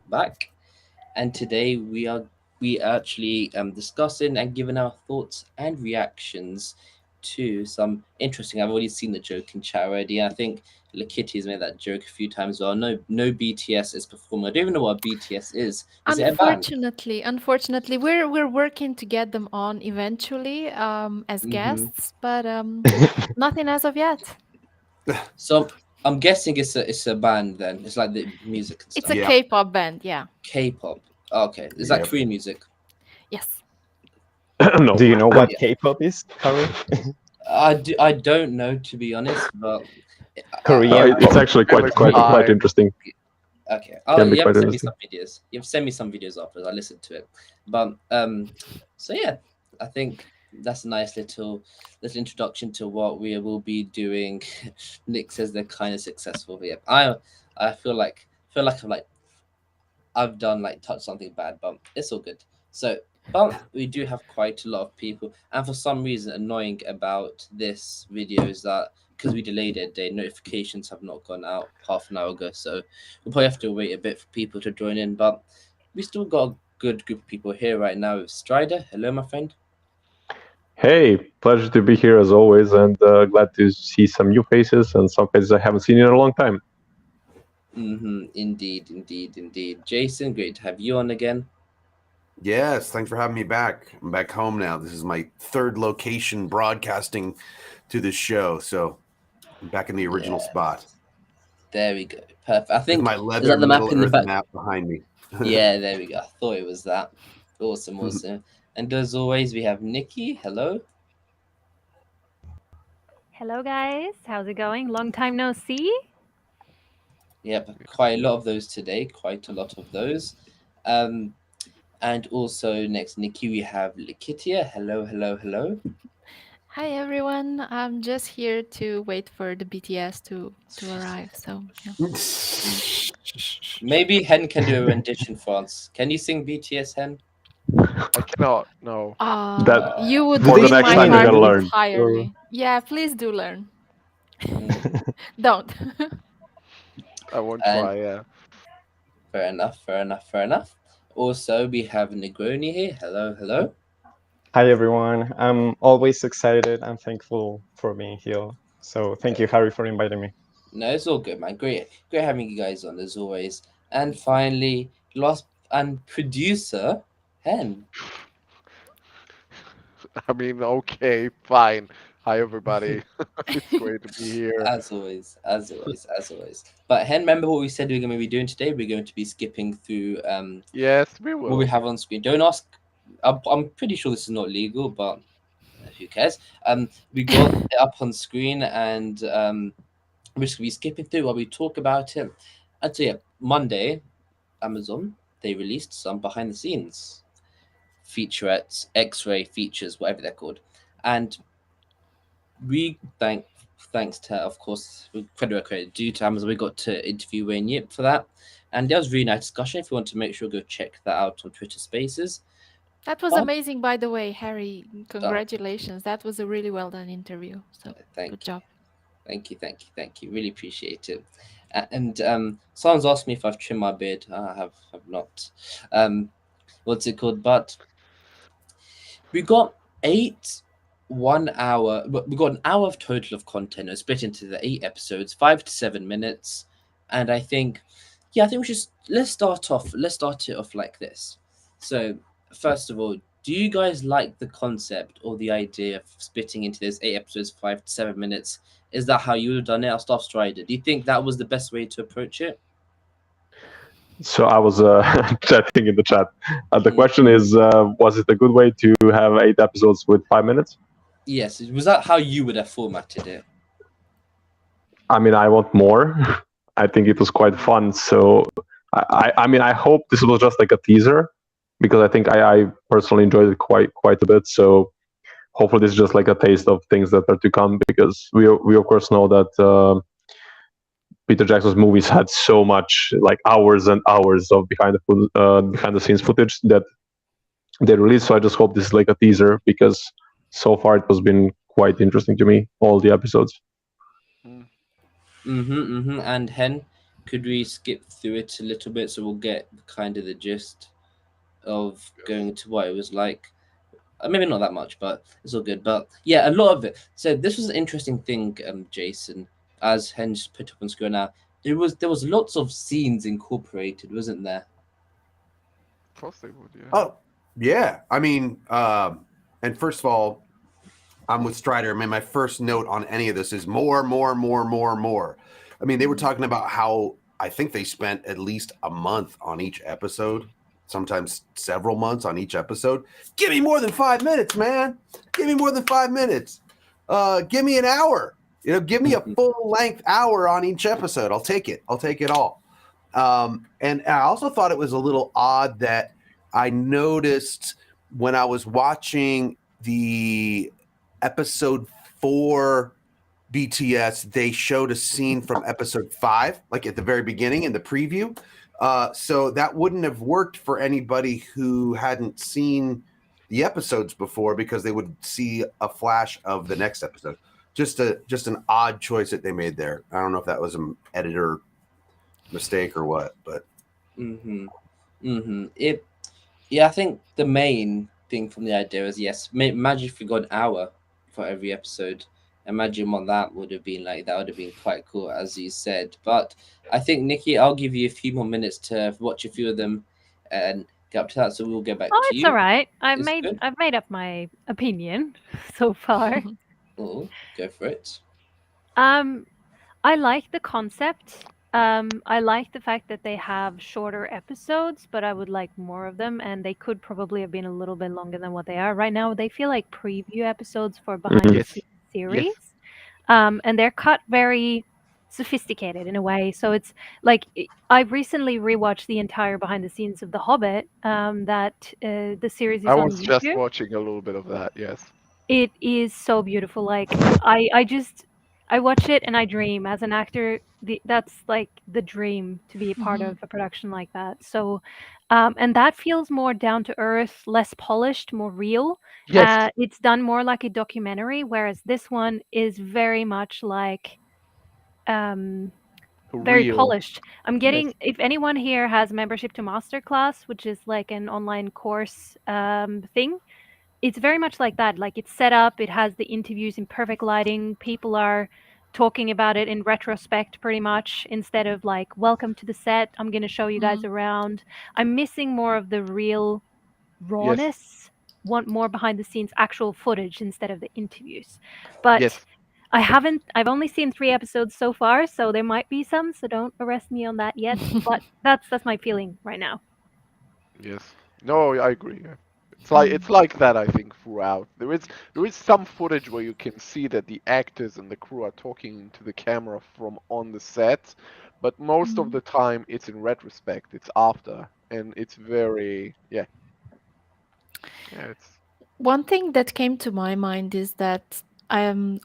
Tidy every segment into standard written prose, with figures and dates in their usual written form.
back, and today we actually discussing and giving our thoughts and reactions to some interesting. I've already seen the joke in chat already. I think Lakitty's made that joke a few times. Well, no BTS is performing. I don't even know what BTS is. Is it a band? Unfortunately, we're working to get them on eventually as Mm-hmm. guests, but nothing as of yet. So I'm guessing it's a band then. It's like the music and It's a stuff. Yeah. K-pop band, yeah. K-pop. Okay, is that Yep. Korean music? Yes. No. Do you know what Yeah. K-pop is, Harry? I don't know to be honest, but Korean It's pop. actually Really quite fine. interesting. okay. Can be You have quite to send me interesting. some videos. You have to send me some videos afterwards. I listen to it. But so yeah, I think that's a nice little introduction to what we will be doing. Nick says they're kind of successful. Yeah, I feel like I've done like touched something bad, but it's all good. So, but we do have quite a lot of people, and for some reason, annoying about this video is that because we delayed it a day, notifications have not gone out half an hour ago. So we'll probably have to wait a bit for people to join in, but we still got a good group of people here right now. With Strider, hello, my friend. Hey, pleasure to be here as always, and glad to see some new faces and some faces I haven't seen in a long time. Indeed, indeed, indeed. Jason, great to have you on again. Yes, thanks for having me back. I'm back home now. This is my third location broadcasting to this show, so I'm back in the original spot There we go. Perfect. I with think my is leather that the map Middle in the Earth back? map behind me. Yeah, there we go. I thought it was that. Awesome, awesome. And as always, we have Nikki. Hello. Hello, guys. How's it going? Long time no see. Yep, quite a lot of those today. Quite a lot of those. Um, and also next, Nikki, we have Likitia. Hello, hello, hello. Hi everyone. I'm just here to wait for the BTS to arrive. So yeah. Maybe Hen can do a rendition for us. Can you sing BTS, Hen? I cannot. No. That You would Do for the they win next my time you heart gotta sing? learn. Or entirely. Yeah, please do learn. Mm, Don't. I won't and try. Yeah. fair enough, fair enough, fair enough. Also, we have Negroni here. Hello, hello. Hi everyone. I'm always excited and thankful for being here. So thank you, Harry, for inviting me. No, it's all good, man. Great having you guys on as always. And finally, last and producer, Hen. I mean, okay, fine. Hi, everybody. It's great to be here. As always, as always, as always. But Hen, remember what we said we are going to be doing today? We're going to be skipping through Yes, we what we will. have on screen. Don't ask. I'm pretty sure this is not legal, but who cares? We got it up on screen, and we're just going to be skipping through while we talk about it. And so yeah, Monday, Amazon they released some behind the scenes featurettes, X-ray features, whatever they're called, and we thanks to of course credit where credit due to Amazon, we got to interview Wayne Yip for that, and that was a really nice discussion. If you want to make sure, go check that out on Twitter Spaces. That was But amazing, by the way, Harry. oh, Congratulations. That was a really well done interview. So good thank you, job. thank you, thank you, thank you. Really appreciate it. And someone's asked me if I've trimmed my beard. I have not. Um, what's it called? But we got 1 hour. We got an hour of total of content. It was split into the 8 episodes, 5 to 7 minutes, and I think, yeah, I think we should let's start off. Let's start it off like this. So, first of all, do you guys like the concept or the idea of splitting into those 8 episodes, 5 to 7 minutes? Is that how you would have done it? I'll start Strider. Do you think that was the best way to approach it? So I was chatting in the chat. The Mm. question is, was it a good way to have 8 episodes with 5 minutes? Yes. Was that how you would have formatted it? I mean, I want more. I think it was quite fun. So I mean, I hope this was just like a teaser because I think I personally enjoyed it quite a bit. So hopefully this is just like a taste of things that are to come because we of course know that Peter Jackson's movies had so much like hours and hours of behind the scenes footage that they released. So I just hope this is like a teaser because so far it has been quite interesting to me, all the episodes. Mm. And Hen, could we skip through it a little bit so we'll get kind of the gist of going to what it was like? Maybe not that much, but it's all good. But yeah, a lot of it. So this was an interesting thing, Jason, as Henge put up on screen now. There was lots of scenes incorporated, wasn't there? Of course they would, yeah. Oh, yeah. I mean, and first of all, I'm with Strider. I mean, my first note on any of this is more. I mean, they were talking about how I think they spent at least a month on each episode, sometimes several months on each episode. Give me more than 5 minutes, man. Give me more than 5 minutes. Give me an hour. You know, give me a full length hour on each episode. I'll take it. I'll take it all. And I also thought it was a little odd that I noticed when I was watching the episode 4 BTS, they showed a scene from episode 5, like at the very beginning in the preview. So that wouldn't have worked for anybody who hadn't seen the episodes before, because they would see a flash of the next episode. Just an odd choice that they made there. I don't know if that was an editor mistake or what, but I think the main thing from the idea is, yes, imagine if we got an hour for every episode. Imagine what that would have been like. That would have been quite cool, as you said. But I think, Nikki, I'll give you a few more minutes to watch a few of them and get up to that. So we'll get back to it's you. all right. I've It's good. made up my opinion so far. Oh, go for it. I like the concept. I like the fact that they have shorter episodes, but I would like more of them, and they could probably have been a little bit longer than what they are. Right now, they feel like preview episodes for behind the Yes. scenes series. And they're cut very sophisticated in a way. So it's like I recently rewatched the entire behind the scenes of The Hobbit. The series is I on was just YouTube. watching a little bit of that, yes. It is so beautiful. Like I watch it and I dream. As an actor, that's like the dream, to be a part of a production like that. So, and that feels more down to earth, less polished, more real. Yes. It's done more like a documentary, whereas this one is very much like very Real. polished. I'm getting, if anyone here has membership to Masterclass, which is like an online course thing, it's very much like that. Like it's set up, it has the interviews in perfect lighting. People are talking about it in retrospect pretty much, instead of like, welcome to the set, I'm going to show you guys around. I'm missing more of the real rawness. Want more behind the scenes actual footage instead of the interviews. But Yes. I've only seen 3 episodes so far, so there might be some, so don't arrest me on that yet. But that's my feeling right now. Yes. No, I agree. Yeah. It's like that, I think, throughout. There is some footage where you can see that the actors and the crew are talking into the camera from on the set, but most of the time it's in retrospect. It's after, and it's very it's One thing that came to my mind is that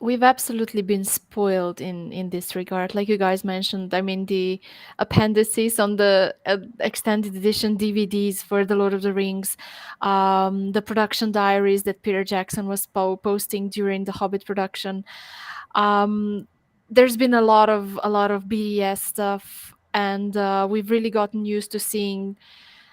we've absolutely been spoiled in this regard. Like you guys mentioned, I mean, the appendices on the extended edition DVDs for The Lord of the Rings, the production diaries that Peter Jackson was posting during the Hobbit production. There's been a lot of BTS stuff, and we've really gotten used to seeing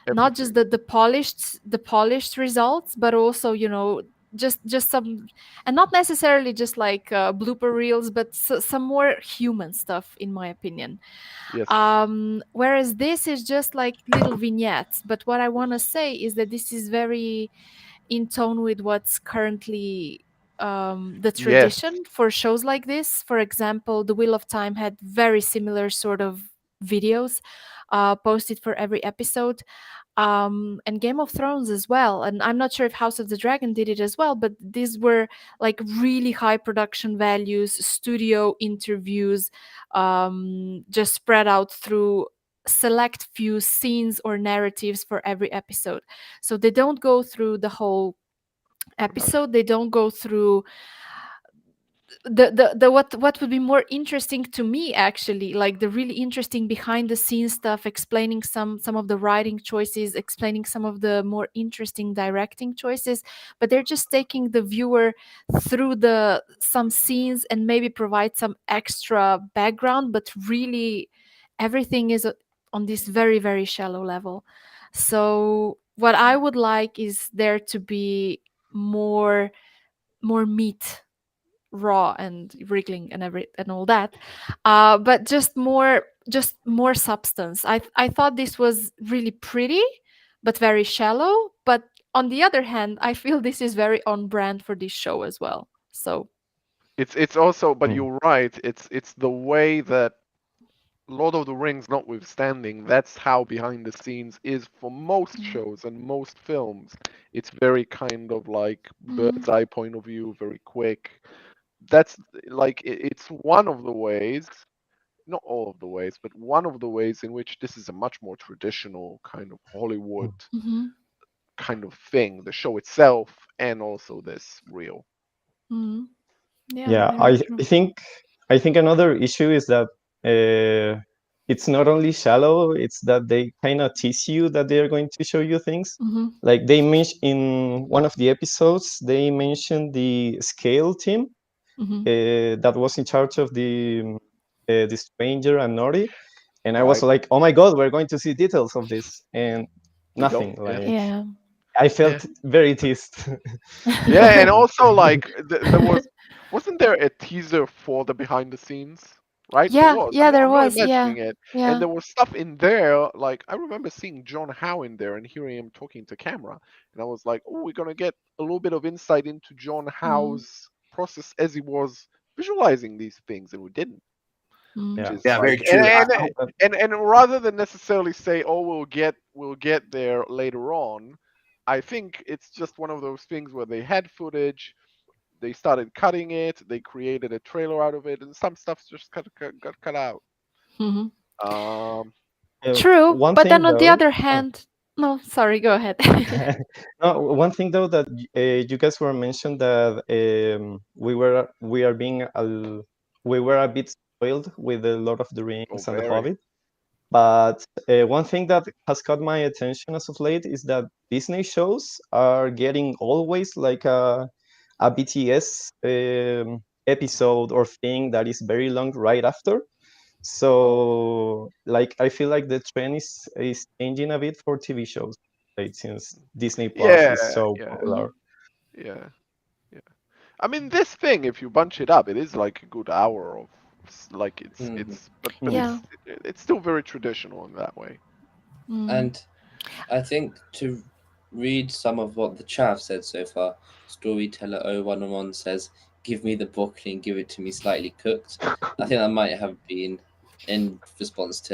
not just the polished results, but also, you know, just some, and not necessarily just like blooper reels, but some more human stuff, in my opinion. yes. Whereas this is just like little vignettes. But what I want to say is that this is very in tone with what's currently the tradition for shows like this. For example, The Wheel of Time had very similar sort of videos posted for every episode, and Game of Thrones as well. And I'm not sure if House of the Dragon did it as well, but these were like really high production values, studio interviews, just spread out through select few scenes or narratives for every episode. So they don't go through the whole episode, they don't go through the what would be more interesting to me, actually, like the really interesting behind the scenes stuff, explaining some of the writing choices, explaining some of the more interesting directing choices. But they're just taking the viewer through some scenes and maybe provide some extra background, but really everything is on this very, very shallow level. So what I would like is there to be more meat, raw and wriggling and all that, but just more substance. I thought this was really pretty but very shallow, but on the other hand I feel this is very on brand for this show as well. So It's also, but Mm. you're right. It's the way that Lord of the Rings notwithstanding, that's how behind the scenes is for most shows and most films. It's very kind of like bird's eye point of view, very quick. That's like it's one of the ways, not all of the ways, but one of the ways in which this is a much more traditional kind of Hollywood mhm, kind of thing, the show itself and also this reel. mhm. Yeah, Yeah, very true. I think another issue is that it's not only shallow, it's that they kind of tease you that they are going to show you things. Mhm, Like they mentioned in one of the episodes, they mentioned the scale team mhm, that was in charge of the stranger and Nori, and I was Right. like, oh my god, we're going to see details of this, and We don't. nothing. Yeah. Like yeah. I Yeah. felt very teased. Yeah, and also like there wasn't there a teaser for the behind the scenes, right? There Yeah, was. yeah, there I'm not was. Yeah, imagining it. yeah. And there was stuff in there, like I remember seeing John Howe in there and hearing him talking to camera, and I was like, oh, we're gonna get a little bit of insight into John Howe's process as he was visualizing these things, and we didn't. Which Yeah. is Yeah, very like, true. and rather than necessarily say, oh, we'll get there later on, I think it's just one of those things where they had footage, they started cutting it, they created a trailer out of it, and some stuff just got cut out. Mhm. Um, True, One but thing then on the though, other hand, no, sorry, go ahead. no, one thing though that you guys were mentioned that we are being we were a bit spoiled with the Lord of the oh, Rings and the very. Hobbit. But one thing that has caught my attention as of late is that Disney shows are getting always like a BTS episode or thing that is very long right after. So like I feel like the trend is changing a bit for TV shows, like since Disney Plus Yeah, is so yeah, popular. yeah, yeah. I mean, this thing, if you bunch it up, it is like a good hour of like but Yeah. it's still very traditional in that way. Mm. And I think to read some of what the chat said so far, Storyteller 0101 says, give me the broccoli and give it to me slightly cooked. I think that might have been in response to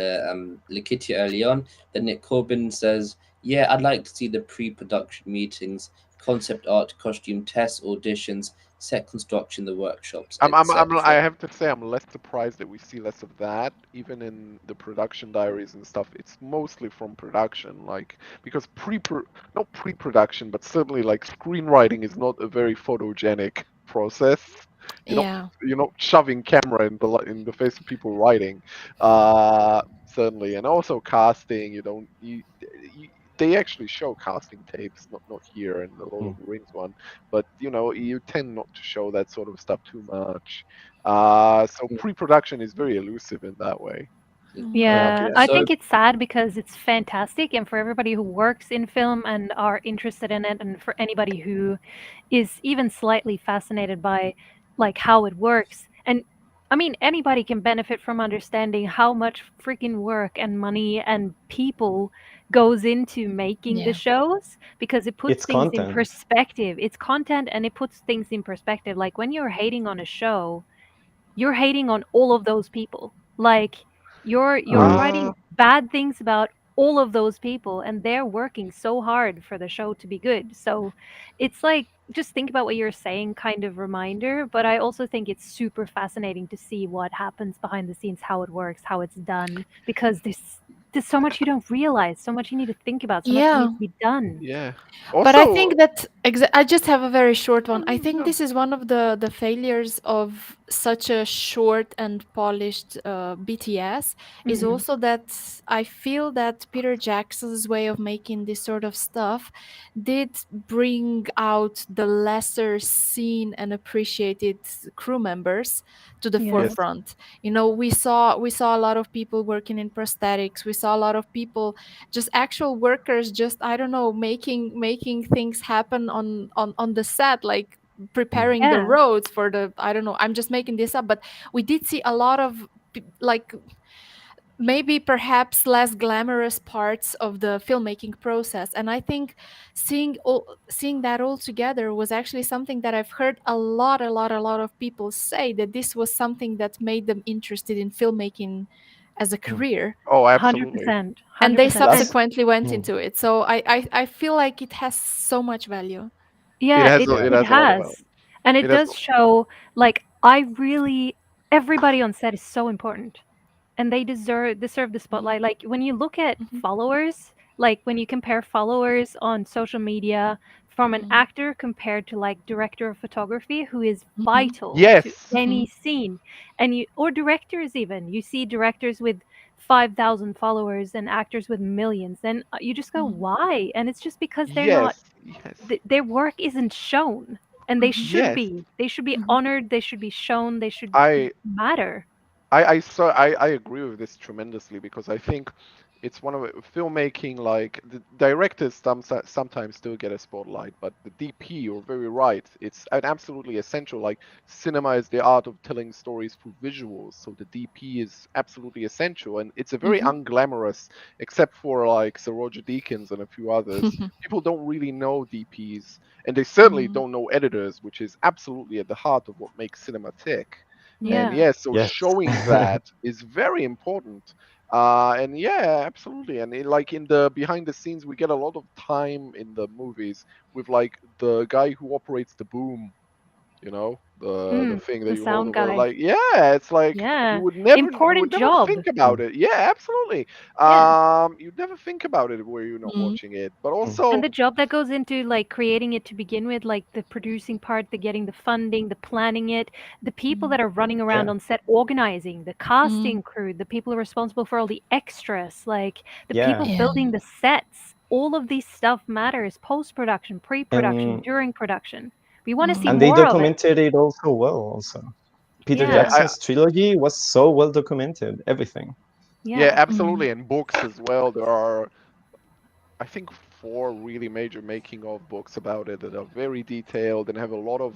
Lakitia early on. Then Nick Corbin says, yeah, I'd like to see the pre-production meetings, concept art, costume tests, auditions, set construction, the workshops, I etc. have to say I'm less surprised that we see less of that, even in the production diaries and stuff. It's mostly from production, like because not pre-production, but certainly like screenwriting is not a very photogenic process. You're not Yeah. you're not shoving camera in the face of people writing. Certainly, and also casting. You don't you they actually show casting tapes, not here in the Lord of the Rings one, but you tend not to show that sort of stuff too much. So pre-production is very elusive in that way. Yeah, Yeah. I So think it's sad because it's fantastic, and for everybody who works in film and are interested in it, and for anybody who is even slightly fascinated by like how it works. And I mean, anybody can benefit from understanding how much freaking work and money and people goes into making the Yeah. shows because it puts It's things in content. perspective. It's content and it puts things in perspective. Like when you're hating on a show, you're hating on all of those people. Like you're Uh, writing bad things about all of those people and they're working so hard for the show to be good. So it's like just think about what you're saying kind of reminder, but I also think it's super fascinating to see what happens behind the scenes, how it works, how it's done because there's so much you don't realize, so much you need to think about, so much that Yeah. needs to be done. yeah. But I Also, think that I just have a very short one. I no, think no. this is one of the failures of such a short and polished BTS is Mhm. also that I feel that Peter Jackson's way of making this sort of stuff did bring out the lesser seen and appreciated crew members to the Yes. forefront. You know, we saw a lot of people working in prosthetics. We saw a lot of people, just actual workers, just I don't know, making things happen on the set, like preparing the Yeah. roads for the, I don't know, I'm just making this up, but we did see a lot of like maybe perhaps less glamorous parts of the filmmaking process. And I think seeing that all together was actually something that I've heard a lot of people say, that this was something that made them interested in filmmaking as a career. Oh, absolutely. 100%. And they 100%. subsequently went Mm. into it. So I feel like it has so much value. Yeah, has it, a- it it has a lot of has. And it It has does show, like, everybody on set is so important. And they deserve the spotlight. Like when you look at Mhm. followers, like when you compare followers on social media from an Mhm. actor compared to like director of photography who is Mhm. vital to Yes. any scene, and you or directors, even you see directors with 5,000 followers and actors with millions, and you just go, Mhm. why? And it's just because they're not, Yes. their work isn't shown, and they Mhm. should Yes. be. They should be Mhm. honored. They should be shown. They should I matter. I agree with this tremendously because I think it's one of filmmaking, like the directors sometimes still get a spotlight, but the DP, you're very right, it's an absolutely essential. Like cinema is the art of telling stories through visuals, so the DP is absolutely essential, and it's a very Mhm. unglamorous, except for like Sir Roger Deakins and a few others. People don't really know DPs, and they certainly Mhm. don't know editors, which is absolutely at the heart of what makes cinema tick. And Yeah. yes, so Yes. showing that is very important. And yeah, absolutely. And like in the behind the scenes, we get a lot of time in the movies with like the guy who operates the boom, the thing that The you hold sound over. guy. Like, yeah, it's like Yeah. you would never Important job. think about it. Yeah, absolutely. Yeah. You'd never think about it where you're not Mhm. watching it. But Mm. also, And the job that goes into like creating it to begin with, like the producing part, the getting the funding, the planning it, the people that are running around Yeah. on set organizing, the Mhm. casting crew, the people who are responsible for all the extras, like the people Yeah. Yeah. building the sets. All of these stuff matters. Post-production, pre-production, And during production. We want to see and they more of it. documented it also well also. Peter Yeah. Jackson's trilogy was so well documented, everything. yeah, Yeah. absolutely. And books as well. There are, I think, 4 really major making of books about it that are very detailed and have a lot of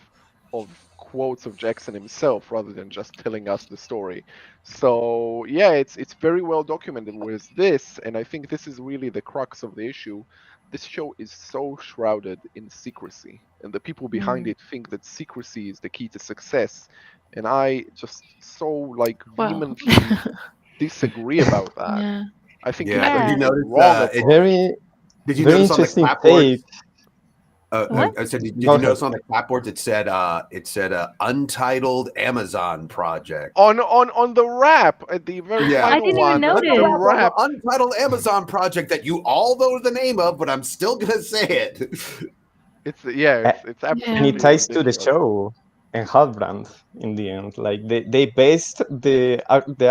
quotes of Jackson himself rather than just telling us the story. So yeah, it's very well documented. Whereas this, and I think this is really the crux of the issue, this show is so shrouded in secrecy, and the people behind Mm. it think that secrecy is the key to success. And I just so like Well. vehemently disagree about that. Yeah. I think it's Yeah. a Did you Yeah. notice wrong it, approach. did you Very notice on the interesting clapboards? take. What? I said, did Go you ahead. notice on the clapboards it said untitled Amazon project. On the wrap at the very Yeah. I final didn't even one, Let notice. the the wrap on wrap. the untitled Amazon project that you all know the name of, but I'm still gonna say it. It's A- it's Yeah. and absolutely it ties to the ridiculous. show and Halbrand in the end. Like they based the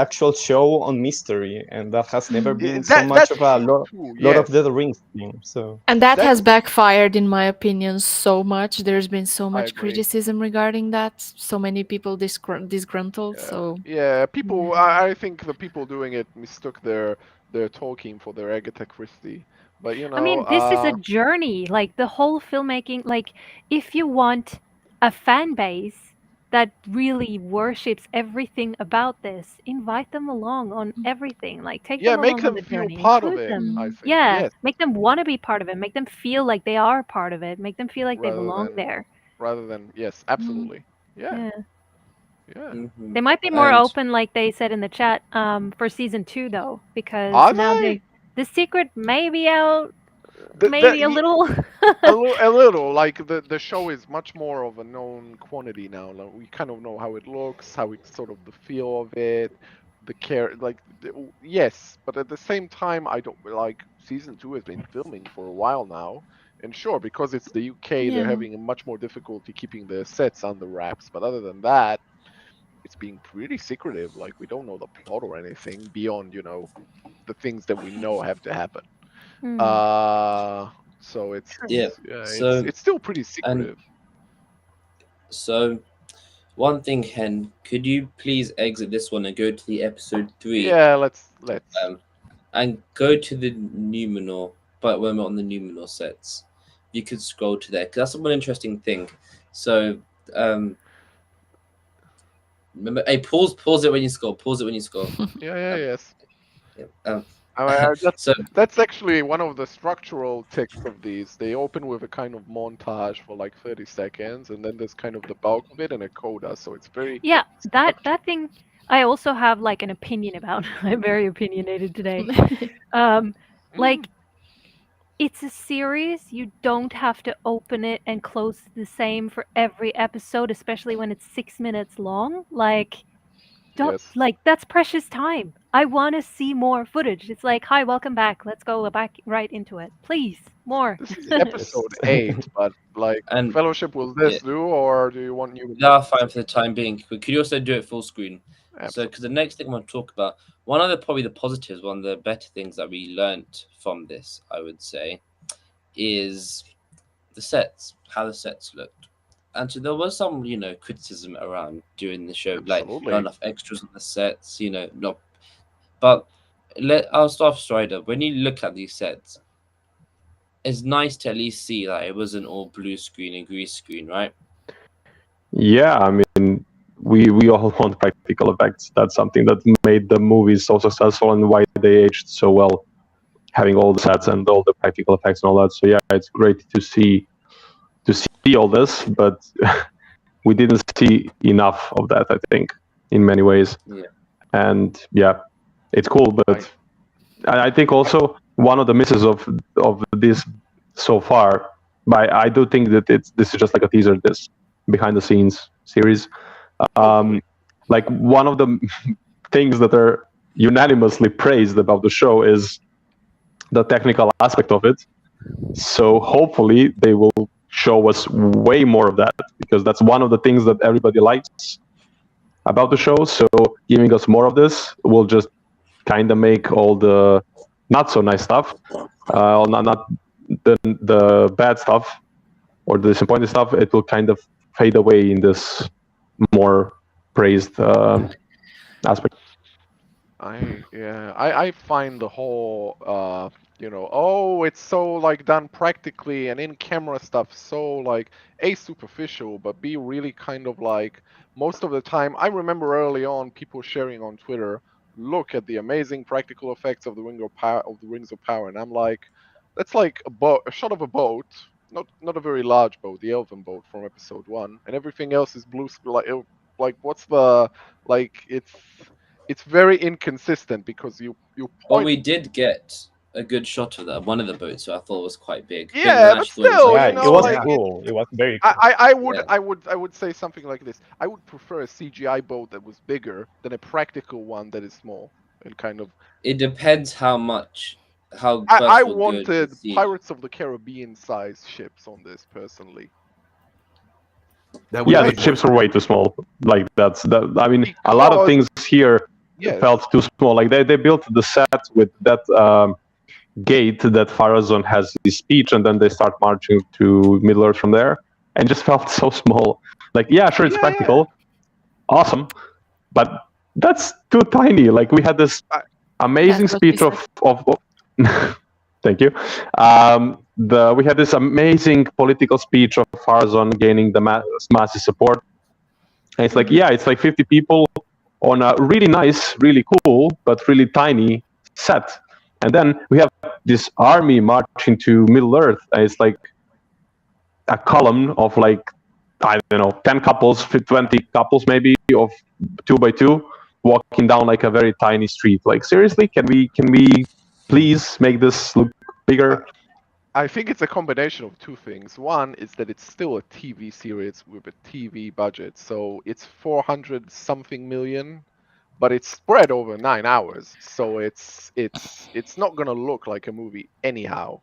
actual show on mystery, and that has never Mhm. been so That much that's of a true too. lot of Yes, the Rings theme. So And that that's has backfired, in my opinion, so much. There's been so I much agree. criticism regarding that. So many people disgruntled. Yeah, So yeah. People, Yeah. I think the people doing it mistook their Tolkien for their Agatha Christie. But I mean, this is a journey. Like the whole filmmaking, like if you want a fan base that really worships everything about this, invite them along on everything. Like take yeah, them make along on them the feel journey, part of include it. them. I Mhm. think Yeah, yes, make them want to be part of it. Make them feel like they are part of it. Make them feel like they rather belong than there. yes, Mhm. absolutely. Yeah, Yeah. yeah. Mhm. They might be more And open, like they said in the chat, for season 2 though, because Are now they? the secret may be out, The maybe a little. a little like the show is much more of a known quantity now. Like, we kind of know how it looks, how it's sort of the feel of it, the care. Like yes, but at the same time, I don't like season 2 has been filming for a while now, and sure, because it's the UK, they're Yeah. having a much more difficulty keeping the sets under wraps. But other than that, it's being pretty secretive. Like we don't know the plot or anything beyond the things that we know have to happen. Hmm, Uh so it's true. yeah, yeah, so it's still pretty and secretive. so One thing, Hen, could you please exit this one and go to the episode 3? Yeah, let's. And go to the Numenor, but we're not on the Numenor sets. You could scroll to there, 'cause that's one interesting thing. So, remember, hey, pause it when you scroll. Pause it when you scroll. Yes. Yeah, That's actually one of the structural tics of these. They open with a kind of montage for like 30 seconds, and then there's kind of the bulk of it and a coda. So it's very that thing I also have like an opinion about. I'm very opinionated today. Like, it's a series. You don't have to open it and close it the same for every episode, especially when it's 6 minutes long. Like, don't like that's precious time. I want to see more footage. It's like, hi, welcome back. Let's go back right into it, please. More. This is episode 8, but like, And Fellowship, will this do, or do you want new? No, fine for the time being. But could you also do it full screen? Absolutely. So, because the next thing I want to talk about, one of the probably the positives, one of the better things that we learnt from this, I would say, is the sets, how the sets looked. And so there was some, criticism around during the show, like not enough extras on the sets, not. But I'll start with Strider. When you look at these sets, it's nice to at least see that it wasn't all blue screen and green screen, right? Yeah, I mean, we all want practical effects. That's something that made the movies so successful and why they aged so well, having all the sets and all the practical effects and all that. So yeah, it's great to see all this, but we didn't see enough of that, I think, in many ways. Yeah. And yeah, it's cool, but I think also one of the misses of this so far, but I do think that this is just like a teaser, this behind the scenes series. Like one of the things that are unanimously praised about the show is the technical aspect of it. So hopefully they will show us way more of that, because that's one of the things that everybody likes about the show. So giving us more of this will just kind of make all the not so nice stuff, not the bad stuff or the disappointing stuff, it will kind of fade away in this more praised aspect. I find the whole it's so like done practically and in camera stuff so like A, superficial, but B, really kind of like most of the time. I remember early on people sharing on Twitter, look at the amazing practical effects of the Rings of Power, and I'm like, that's like a shot of a boat, not a very large boat, the elven boat from episode 1, and everything else is blue screen. Like what's the like it's very inconsistent because you point. Well, we did get a good shot of that, one of the boats, so I thought it was quite big. Yeah, but still, it was cool. It was very cool. I would say something like this. I would prefer a CGI boat that was bigger than a practical one that is small and kind of. It depends how much. I wanted Pirates of the Caribbean size ships on this personally. The ships were way too small. Like I mean, a lot of things here felt too small. Like they built the set with that gate that Farazon has his speech, and then they start marching to Middle Earth from there, and just felt so small. Like, yeah, sure, it's practical, awesome, but that's too tiny. Like we had this amazing speech of thank you. We had this amazing political speech of Farazon gaining the massive support. And it's like, it's like 50 people on a really nice, really cool, but really tiny set. And then we have this army marching to Middle Earth. And it's like a column of like, I don't know, 10 couples, 20 couples maybe of 2x2 walking down like a very tiny street. Like, seriously, can we please make this look bigger? I think it's a combination of two things. One is that it's still a TV series with a TV budget, so it's 400 something million, but it's spread over 9 hours, so it's not gonna look like a movie anyhow.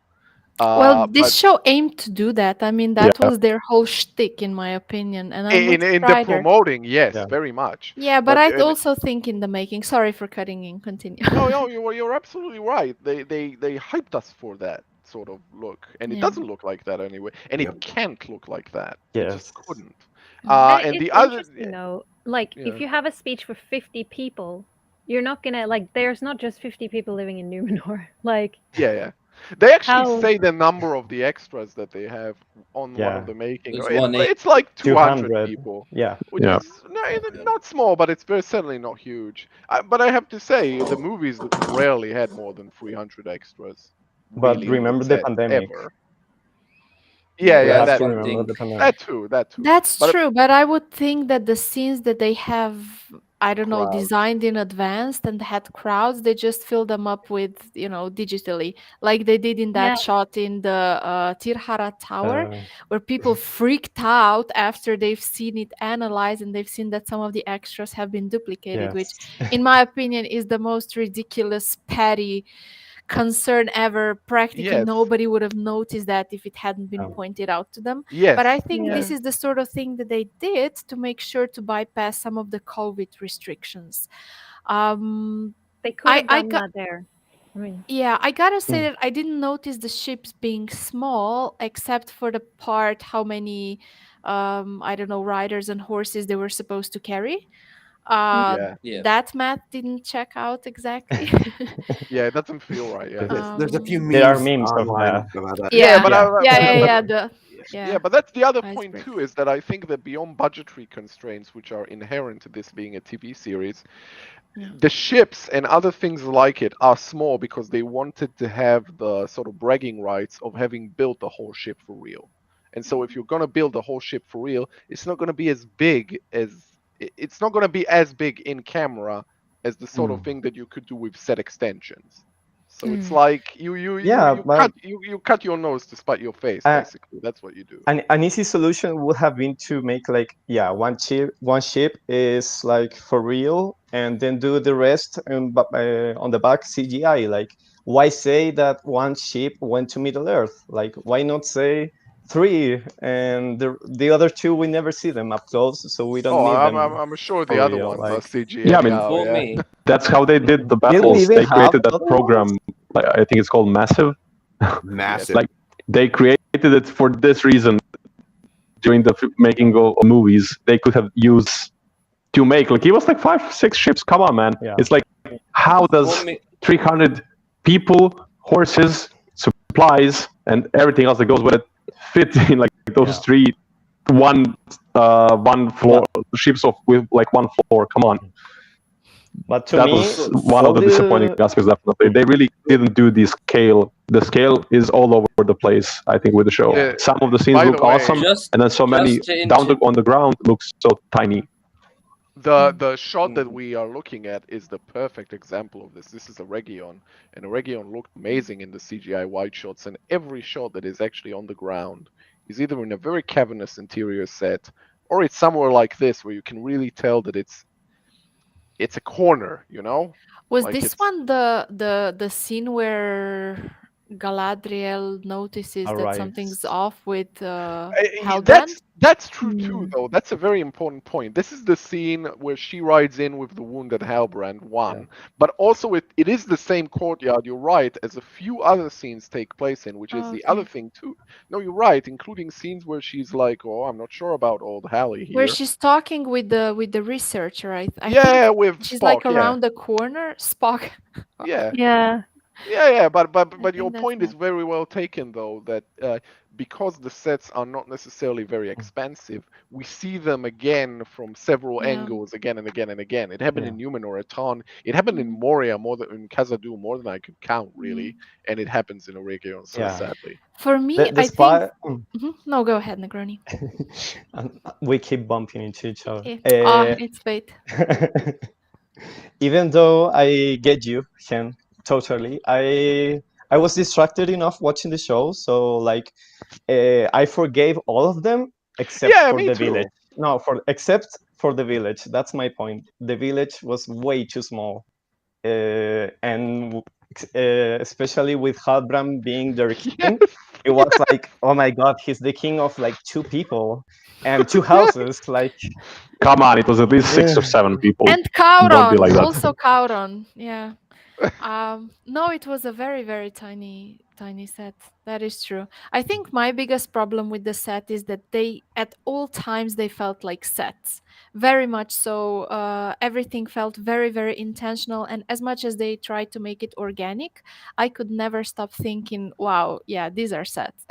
Well, this show aimed to do that. I mean, that was their whole shtick, in my opinion. And in the promoting, very much. Yeah, but I also think in the making. Sorry for cutting in. Continue. No, you're absolutely right. They hyped us for that. sort of look, and it Yeah. doesn't look like that anyway, and Yep. it can't look like that. It just Yes. couldn't. And And it's the other, interesting though, like Yeah. if you have a speech for 50 people, you're not gonna like. There's not just 50 people living in Numenor. Like, yeah. They actually How- say the number of the extras that they have on one Yeah. of the making. It's It's, 180. it's like 200 200. people, Yeah. which Yeah. is not small, but it's very certainly not huge. But I have to say, the movies rarely had more than 300 extras. But really in remember the set, pandemic. ever. Yeah, We yeah, have that to one remember thing. the pandemic. that too, that too. That's But- true, but I would think that the scenes that they have, I don't know, Crowds. designed in advance and had crowds, they just fill them up with, digitally, like they did in that Yeah. shot in the Tirhara Tower, Uh, where people freaked out after they've seen it analyzed and they've seen that some of the extras have been duplicated, which, yes. in my opinion, is the most ridiculous, petty concern ever. Practically Yes. nobody would have noticed that if it hadn't been No. pointed out to them. Yes. But I think Yeah. this is the sort of thing that they did to make sure to bypass some of the COVID restrictions. They could have I done got- that there. I mean, Yeah, I gotta say Mm. that I didn't notice the ships being small, except for the part how many, I don't know, riders and horses they were supposed to carry. Yeah. That math didn't check out exactly. Yeah, it doesn't feel right. Yeah. There's a few memes There are memes of online that. about that. Yeah, but Yeah. yeah. Yeah, but that's the other Ice point breaks. too, is that I think that beyond budgetary constraints, which are inherent to this being a TV series, Yeah. the ships and other things like it are small because they wanted to have the sort of bragging rights of having built the whole ship for real. And so if you're going to build the whole ship for real, it's not going to be as big as it's not going to be as big in camera as the sort of thing that you could do with set extensions. So it's like you cut your nose to spite your face, basically. That's what you do. An easy solution would have been to make like one ship is like for real, and then do the rest on the back CGI. Like, why say that one ship went to Middle Earth? Like, why not say 3 and the other 2 we never see them up close, so we don't need them. I'm sure the for other real, ones like- are CGI. Yeah, I mean, now, For yeah. me, That's how they did the Didn't we battles. even They created have that other program. Like, I think it's called Massive. Massive. Like, they created it for this reason. During the making of movies, they could have used to make, like, it was like 5-6 ships. Come on, man. Yeah. It's like, how does for me, 300 people, horses, supplies, and everything else that goes with it fit in like those one floor ships with like one floor? Come on. But to That me, was one all of the disappointing aspects. Definitely, they really didn't do the scale. The scale is all over the place. I think with the show, Yeah. some of the scenes By the look way, awesome, just and then so many to down on the ground looks so tiny. The shot that we are looking at is the perfect example of this. This is a Region, and a Region looked amazing in the CGI wide shots, and every shot that is actually on the ground is either in a very cavernous interior set, or it's somewhere like this where you can really tell that it's a corner, you know? Was Like this it's- one the scene where Galadriel notices that Arrives. something's off with Halbrand? That's true too, though. That's a very important point. This is the scene where she rides in with the wounded Halbrand but also it is the same courtyard. You're right, as a few other scenes take place in, which is the other thing too. No, you're right, including scenes where she's like, "Oh, I'm not sure about old Hallie here." Where she's talking with the researcher, I yeah, think with she's Spock, like around the corner. Spock. Yeah. yeah. Yeah, but think your that's point is that. very well taken, though, that because the sets are not necessarily very expansive, we see them again from several Yeah. angles again and again and again. It happened Yeah. in Numenor a ton. It happened in Moria in Khazad-dûm more than I could count, really, and it happens in Region, so Yeah. sadly. For me, the I spy. think. No, go ahead, Negroni. We keep bumping into each other. It's fate. Even though I get you, Ken, totally, I was distracted enough watching the show, so like I forgave all of them except Yeah, for me the too. village. No, except for the village. That's my point. The village was way too small, and especially with Halbrand being their king, it was like, oh my god, he's the king of like 2 people and 2 houses. Like, Come on, it was at least 6 or 7 people. And Don't be Cauron, like that. also Cauron. Yeah. No, it was a very, very tiny set. That is true. I think my biggest problem with the set is that they, at all times, they felt like sets. Very much so. Everything felt very, very intentional. And as much as they tried to make it organic, I could never stop thinking, wow, yeah, these are sets.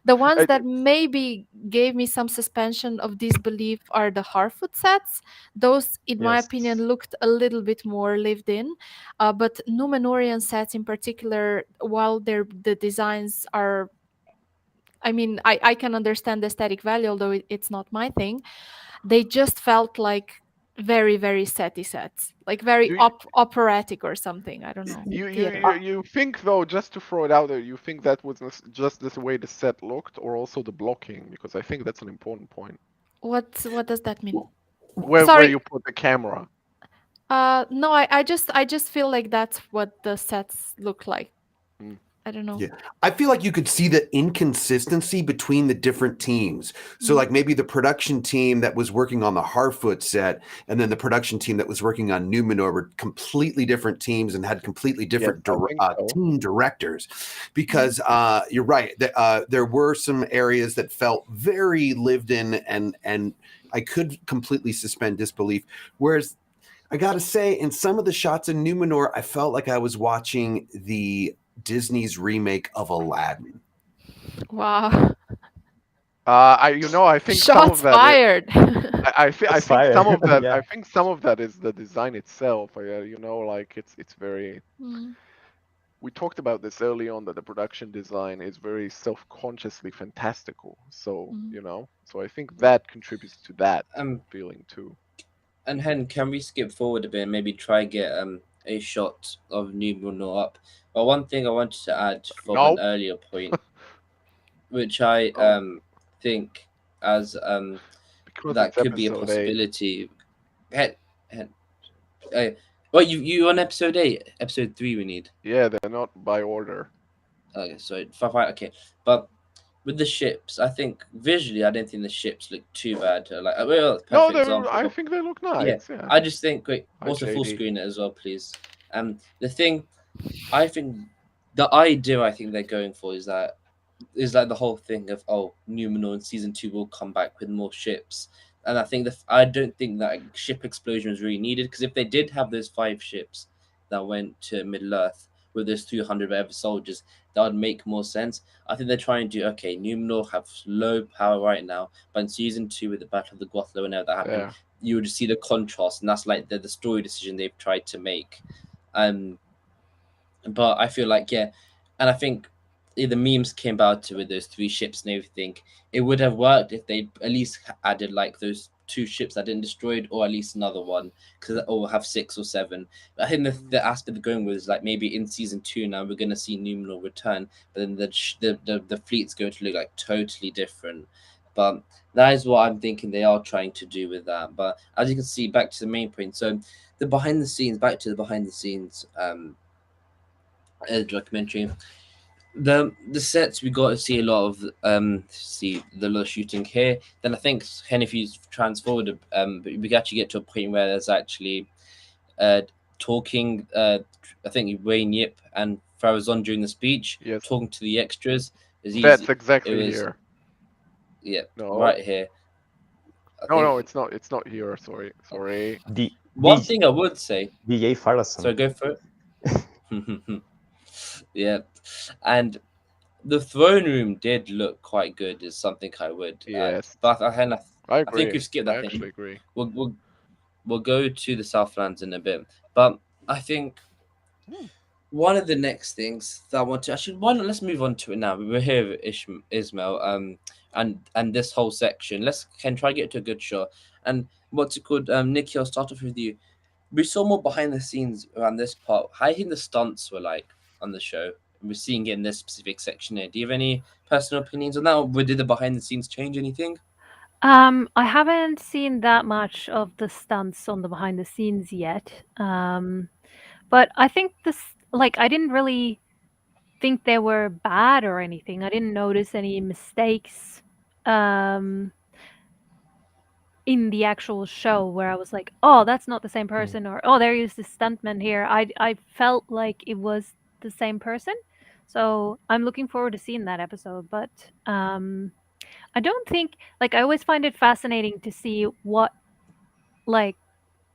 The ones I, that maybe gave me some suspension of disbelief are the Harfoot sets. Those, in my Yes. opinion, looked a little bit more lived in. But Numenorian sets in particular, while the designs are, I mean, I can understand the aesthetic value, although it's not my thing. They just felt like very, very setty sets, like very do operatic or something. I don't know, theater. you think though, just to throw it out there, you think that was just the way the set looked, or also the blocking? Because I think that's an important point. What does that mean? Where Sorry. you put the camera. No, I just feel like that's what the sets look like. Mm. I don't know. Yeah. I feel like you could see the inconsistency between the different teams. So, like maybe the production team that was working on the Harfoot set and then the production team that was working on Numenor were completely different teams and had completely different I think so. team directors. Because you're right. There were some areas that felt very lived in, and I could completely suspend disbelief. Whereas I got to say, in some of the shots in Numenor, I felt like I was watching Disney's remake of Aladdin. Wow. I think some of Shots that. fired. I Shots think some of fired. that. Yeah. I think some of that is the design itself. Like it's very. Mm. We talked about this early on, that the production design is very self-consciously fantastical. So so I think that contributes to that feeling too. And Hen, can we skip forward a bit and maybe try get a shot of Numenor up? But one thing I wanted to add from an No. earlier point, which I No. think as Because that it's could be a episode 8. possibility. Hen, well, you on episode 8, episode 3 we need. Yeah, they're not by order. Okay, so fine, okay, but with the ships, I think visually, I don't think the ships look too bad. Like, well, No, perfect example. I But think they look yeah, nice. Yeah. I just think wait, Hi, also full JD. screen it as well, please. The thing, I think, the idea I think they're going for is like the whole thing of Numenor in season 2 will come back with more ships, and I don't think that ship explosion was really needed, because if they did have those 5 ships that went to Middle Earth with those 300 whatever soldiers, that would make more sense. I think they're trying to do okay. Numenor have low power right now, but in season 2 with the Battle of the Gothlo, whenever that happened, you would see the contrast, and that's like the story decision they've tried to make. But I feel like and I think if the memes came about with those 3 ships and everything, it would have worked if they at least added like those 2 ships that didn't destroyed, or at least another one, or have 6 or 7. But I think the aspect they're going with is like maybe in season 2 now we're going to see Numenor return, but then the fleet's going to look like totally different. But that is what I'm thinking they are trying to do with that. But as you can see, back to the main point. So back to the behind the scenes documentary. The sets we got to see a lot of see the lot of shooting here. Then I think if you trans forward we can actually get to a point where there's actually talking. I think Wayne Yip and Farazan during the speech, talking to the extras. That's exactly here. Yeah, no. right here. No, it's not. It's not here. Sorry. One thing I would say. DJ Farazan. So go for it. Yeah, and the throne room did look quite good. Is something I would. Yes. But I agree. think we've skipped that I thing. actually agree. We'll go to the Southlands in a bit, but I think one of the next things that I want to actually let's move on to it now. We're here with Ismail, and this whole section. Can try to get to a good shot. And what's it called? Nikki, I'll start off with you. We saw more behind the scenes around this part. How do you think the stunts were like on the show? We're seeing it in this specific section here. Do you have any personal opinions on that, or did the behind the scenes change anything? I haven't seen that much of the stunts on the behind the scenes yet. But I think I didn't really think they were bad or anything. I didn't notice any mistakes. in the actual show where I was like, oh, that's not the same person, or oh, there is this stuntman here. I felt like it was the same person. So I'm looking forward to seeing that episode. But I don't think, like, I always find it fascinating to see what, like,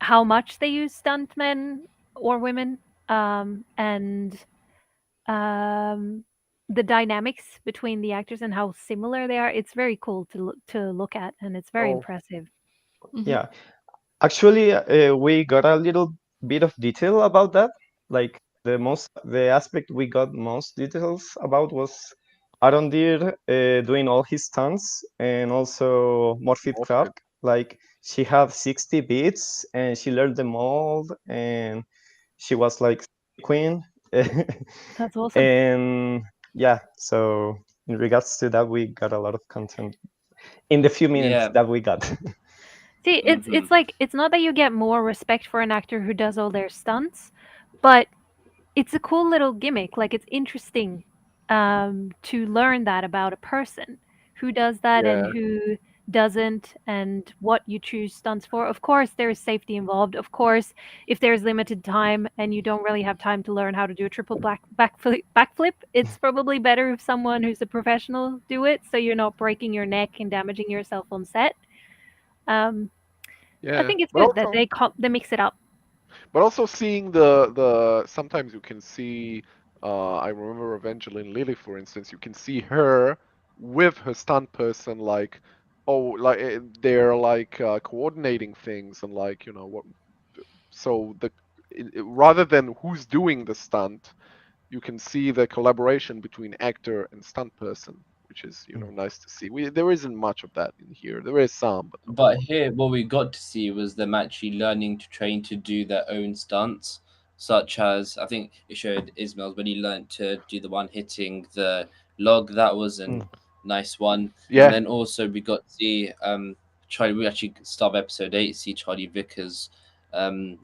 how much they use stuntmen or women, and um, the dynamics between the actors and how similar they are. It's very cool to look at, and it's very Oh, impressive. Yeah, actually, we got a little bit of detail about that. Like the aspect we got most details about was Aaron Deere doing all his stunts, and also Morphet Morphin. Clark. Like she had 60 beats, and she learned them all, and she was like queen. That's awesome. And yeah, so in regards to that, we got a lot of content in the few minutes Yeah. that we got. See, it's like, it's not that you get more respect for an actor who does all their stunts, but it's a cool little gimmick. Like, it's interesting to learn that about a person who does that and Yeah. who doesn't, and what you choose stunts for. Of course, there is safety involved. Of course, if there's limited time and you don't really have time to learn how to do a triple backflip, it's probably better if someone who's a professional do it, so you're not breaking your neck and damaging yourself on set. Um, I Yeah. think it's But good that also, they mix it up. but also seeing the sometimes you can see. I remember Evangeline Lilly, for instance. You can see her with her stunt person, like, oh, like they're like coordinating things and like what. So rather than who's doing the stunt, you can see the collaboration between actor and stunt person, which is nice to see. There isn't much of that in here. There is some, but not a But lot. here, what we got to see was them actually learning to train to do their own stunts, such as I think it showed Ismail's when he learned to do the one hitting the log. That was a nice one. And Yeah, then also we got to see Charlie. We actually start of episode 8, see Charlie Vickers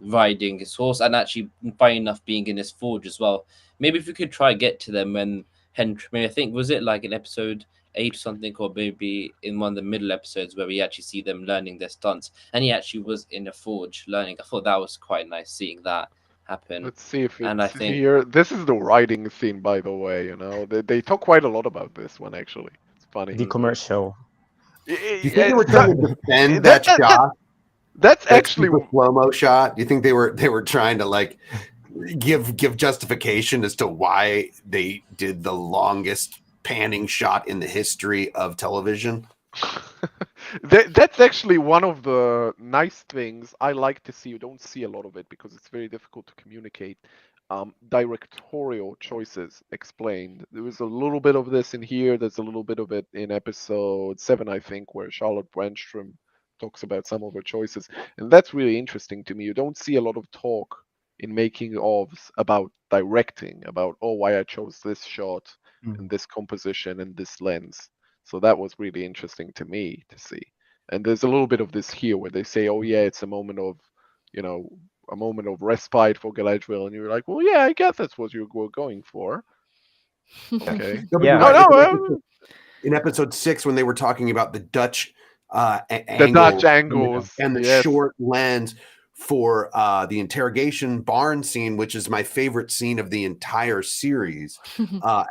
riding his horse and actually funny enough being in his forge as well. Maybe if we could try get to them when Henry. I think was it like in episode 8 or something, or maybe in one of the middle episodes where we actually see them learning their stunts. And he actually was in a forge learning. I thought that was quite nice seeing that happen. let's see if And I it's think, here. This is the writing scene, by the way. They talk quite a lot about this one actually. It's funny. The commercial. Do you think they were trying to defend That, that that, that shot, that's that actually super slow-mo shot? Do you think they were trying to like give justification as to why they did the longest panning shot in the history of television? that's actually one of the nice things I like to see. You don't see a lot of it because it's very difficult to communicate. Directorial choices explained. There was a little bit of this in here. There's a little bit of it in episode 7, I think, where Charlotte Brandstrom talks about some of her choices, and that's really interesting to me. You don't see a lot of talk in making ofs about directing, about why I chose this shot and this composition and this lens. So that was really interesting to me to see. And there's a little bit of this here where they say, "Oh yeah, it's a moment of, you know, a moment of respite for Galadriel," and you're like, "Well, yeah, I guess that's what you were going for." Okay. No, but Yeah. you're No, right. no, In episode 6, when they were talking about the Dutch the angle Dutch angles. and the Yes. short lens for the interrogation barn scene, which is my favorite scene of the entire series.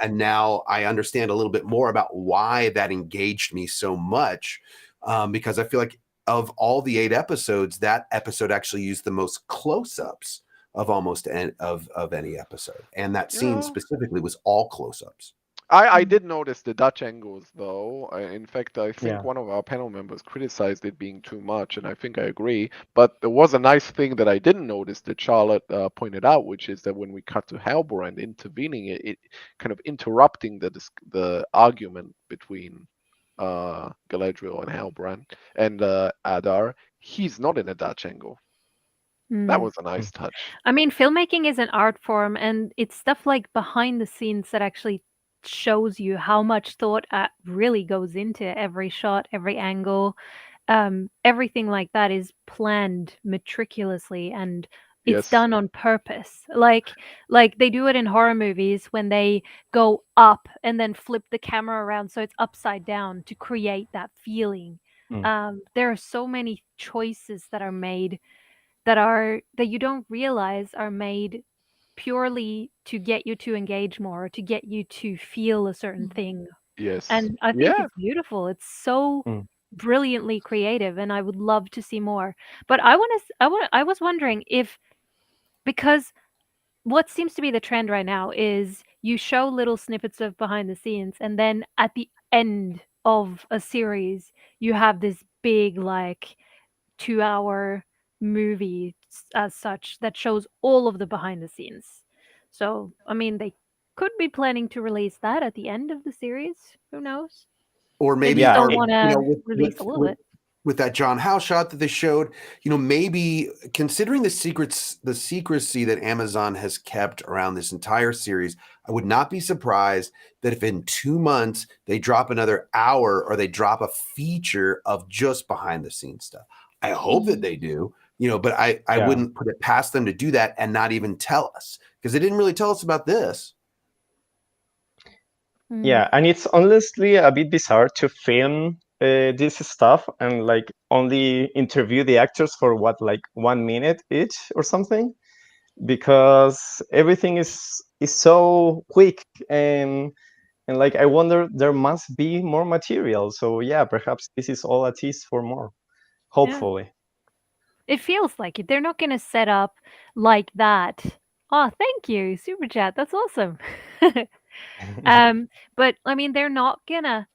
And now I understand a little bit more about why that engaged me so much, because I feel like of all the 8 episodes, that episode actually used the most close-ups of almost of any episode. And that scene Yeah. specifically was all close-ups. I did notice the Dutch angles, though. In fact, I think Yeah. one of our panel members criticized it being too much, and I think I agree. But there was a nice thing that I didn't notice that Charlotte pointed out, which is that when we cut to Halbrand intervening, it kind of interrupting the argument between Galadriel and Halbrand and Adar. He's not in a Dutch angle. That was a nice touch. I mean, filmmaking is an art form, and it's stuff like behind the scenes that actually shows you how much thought really goes into every shot, every angle. Everything like that is planned meticulously, and it's Yes. done on purpose. Like they do it in horror movies when they go up and then flip the camera around so it's upside down to create that feeling. There are so many choices that are made that you don't realize are made purely to get you to engage more, to get you to feel a certain thing. Yes. And I think Yeah. it's beautiful. It's so brilliantly creative, and I would love to see more. But I was wondering if, because what seems to be the trend right now is you show little snippets of behind the scenes, and then at the end of a series you have this big, like, 2-hour movie as such that shows all of the behind the scenes. So I mean, they could be planning to release that at the end of the series. Who knows? Or They maybe, just don't or want you know, to release all of it. with that John Howe shot that they showed, you know, maybe considering the secrecy that Amazon has kept around this entire series, I would not be surprised that if in 2 months they drop another hour or they drop a feature of just behind the scenes stuff. I hope that they do, you know, but I wouldn't put it past them to do that and not even tell us, because they didn't really tell us about this. Yeah, and it's honestly a bit bizarre to film this stuff and like only interview the actors for what, like 1 minute each or something, because everything is so quick, and like I wonder, there must be more material. So yeah, perhaps this is all a tease for more. Hopefully. It feels like it. They're not going to set up like that. Oh, thank you, Super Chat. That's awesome. But I mean, they're not going to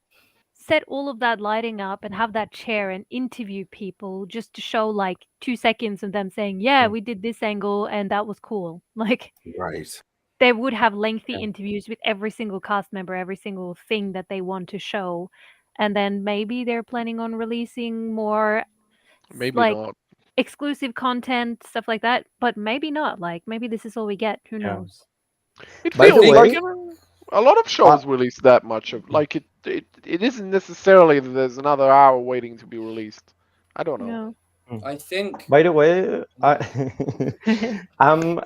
set all of that lighting up and have that chair and interview people just to show like 2 seconds of them saying, yeah, we did this angle and that was cool. Like, Right. they would have lengthy interviews with every single cast member, every single thing that they want to show. And then maybe they're planning on releasing more, Maybe like, not. exclusive content, stuff like that. But maybe not. Like, maybe this is all we get. Who knows? It By the feels like way, a lot of shows release that much of, like, it isn't necessarily that there's another hour waiting to be released. I don't know. No. I think. by the way, I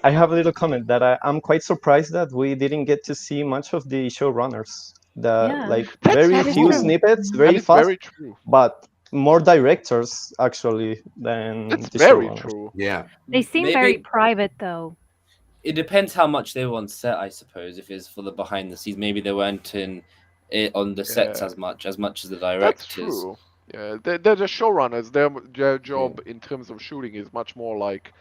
have a little comment that I'm quite surprised that we didn't get to see much of the showrunners. Yeah. Like That's very That is few true. snippets, That very is fast, very true. but more directors actually than That's the very showrunners. true. Yeah. They seem Maybe very private, though. it depends how much they were on set, I suppose. If it's for the behind the scenes, maybe they weren't in it on the sets Yeah. as much as the That's directors. true. Yeah, they're just showrunners. Their job in terms of shooting is much more like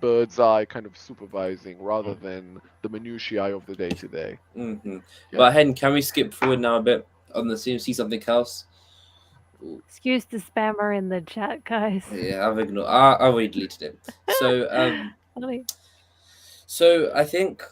bird's eye kind of supervising rather than the minutiae of the day to day. But Hen, can we skip forward now a bit on the scene, see something else? Excuse the spammer in the chat, guys. Yeah, I've ignored. I've already deleted it. So I think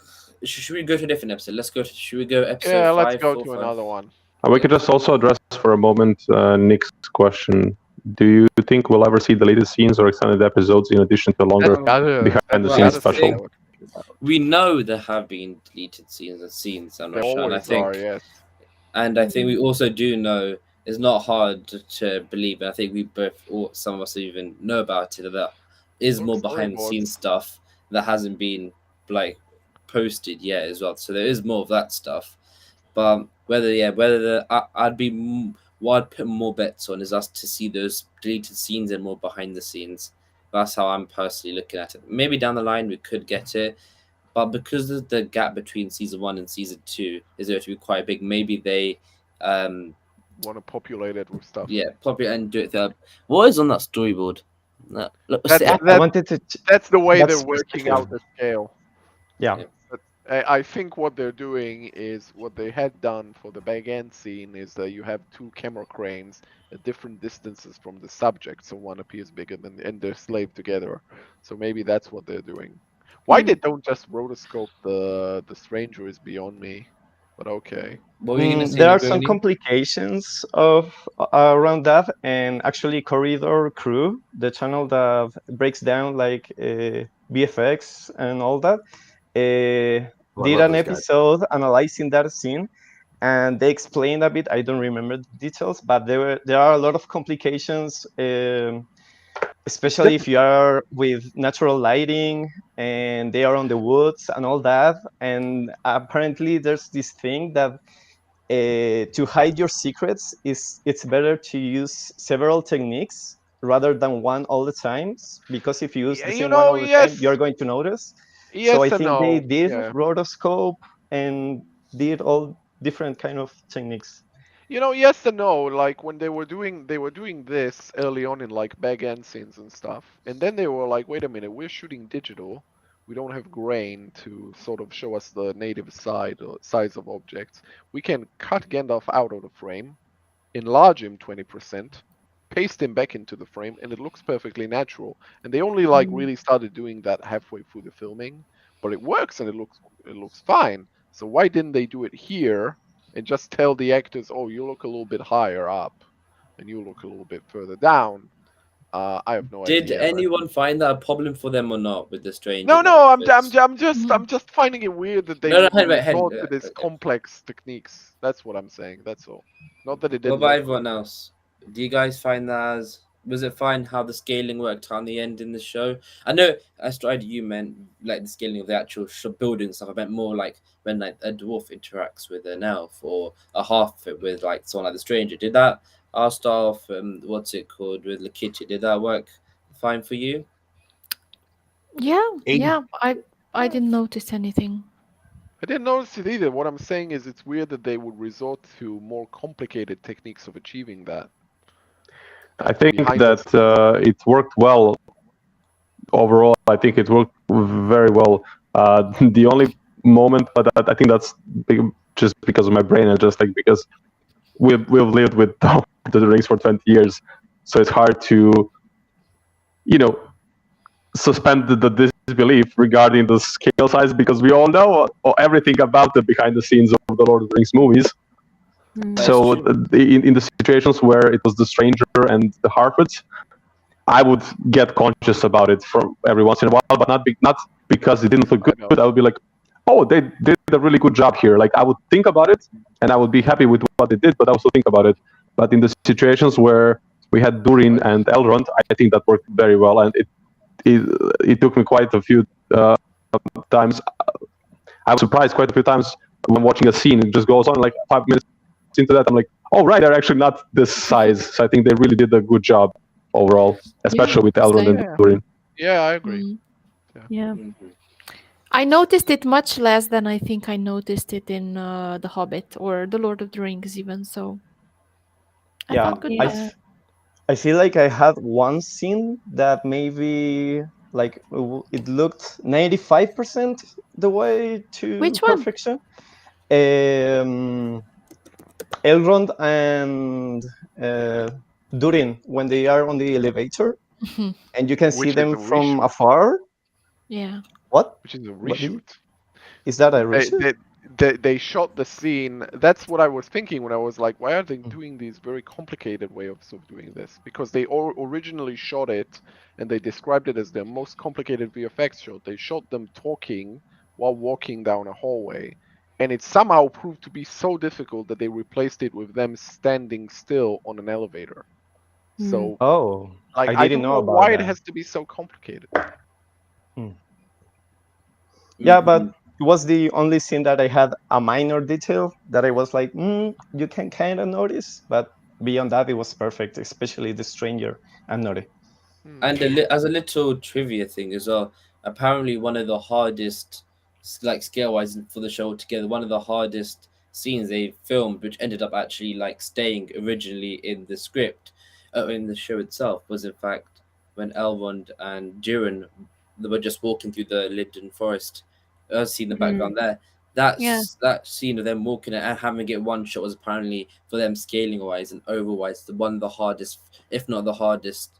should we go to a different episode? Let's go. Should we go episode? Yeah, let's 5, go 4, to 5? another one. We could just also address for a moment Nick's question. Do you think we'll ever see deleted scenes or extended episodes in addition to a longer behind-the-scenes special? We know there have been deleted scenes. I'm not sure. And I think, yes. And I think we also do know it's not hard to believe. And I think we both, or some of us even know about it. That there is more behind-the-scenes stuff that hasn't been like posted yet as well. So there is more of that stuff. But I'd put more bets on is us to see those deleted scenes and more behind the scenes. That's how I'm personally looking at it. Maybe down the line we could get it, but because of the gap between season 1 and season 2 is going to be quite big. Maybe they want to populate it with stuff. Yeah, populate and do it there. What is on that storyboard? That's the way they're working out the scale. Yeah. I think what they're doing is what they had done for the back end scene is that you have 2 camera cranes at different distances from the subject, so one appears bigger than, and they're slaved together. So maybe that's what they're doing. Why they don't just rotoscope the stranger is beyond me, but okay. There are some complications around that, and actually Corridor Crew, the channel that breaks down like VFX and all that, did an episode analyzing that scene, and they explained a bit. I don't remember the details, but there are a lot of complications, especially if you are with natural lighting and they are on the woods and all that. And apparently there's this thing that to hide your secrets, it's better to use several techniques rather than one all the times, because if you use the same one all the time, you're going to notice. So I Yes and think they no. did Yeah. rotoscope and did all different kind of techniques. Yes and no. Like when they were doing this early on in like back end scenes and stuff, and then they were like, wait a minute, we're shooting digital. We don't have grain to sort of show us the native side or size of objects. We can cut Gandalf out of the frame, enlarge him 20%, paste him back into the frame, and it looks perfectly natural. And they only like really started doing that halfway through the filming, but it works and it looks fine. So why didn't they do it here and just tell the actors, oh, you look a little bit higher up and you look a little bit further down? I have no Did idea. anyone find that a problem for them or not with the stranger? No, I'm just finding it weird that they No, would Hen, resort to this complex techniques. That's what I'm saying. That's all. Not that it What didn't about look everyone good. else? Do you guys find that was it fine how the scaling worked on the end in the show? I know Astride, you meant like the scaling of the actual building stuff. I meant more like when like a dwarf interacts with an elf or a half with like someone like the stranger. Did that our stuff? What's it called with Lakichi? Did that work fine for you? Yeah. I didn't notice anything. I didn't notice it either. What I'm saying is it's weird that they would resort to more complicated techniques of achieving that. I think that it worked well overall. I think it worked very well. The only moment, but I think that's just because of my brain and just like because we've lived with the Rings for 20 years, so it's hard to, suspend the disbelief regarding the scale size, because we all know everything about the behind the scenes of the Lord of the Rings movies. So in the situations where it was the stranger and the Harfoots, I would get conscious about it for every once in a while, but not because it didn't look good. I would be like, oh, they did a really good job here. Like I would think about it and I would be happy with what they did, but I also think about it. But in the situations where we had Durin and Elrond, I think that worked very well, and it took me quite a few times. I was surprised quite a few times when watching a scene. It just goes on like 5 minutes into that. I'm like, oh, right, they're actually not this size. So I think they really did a good job overall, especially with Elrond and Durin. Yeah, I agree. Yeah. I noticed it much less than I think I noticed it in The Hobbit or The Lord of the Rings even, so I felt good about it. I feel like I had one scene that maybe like it looked 95% the way to Which one? perfection. Elrond and Durin, when they are on the elevator and you can see them from afar. Yeah. What? Which is a reshoot. Is that a reshoot? They shot the scene. That's what I was thinking when I was like, why are they doing these very complicated ways of doing this? Because they originally shot it and they described it as their most complicated VFX shot. They shot them talking while walking down a hallway. And it somehow proved to be so difficult that they replaced it with them standing still on an elevator. So, I don't didn't know about why that. it has to be so complicated. Yeah, but it was the only scene that I had a minor detail that I was like, you can kind of notice, but beyond that, it was perfect, especially the stranger and Nori. And as a little trivia thing as well, apparently one of the hardest, like scale-wise for the show together, one of the hardest scenes they filmed, which ended up actually like staying originally in the script, in the show itself, was in fact when Elrond and Durin they were just walking through the Linden Forest. See in the background there. That scene of them walking and having it one shot was apparently for them scaling wise and overwise one of the hardest, if not the hardest,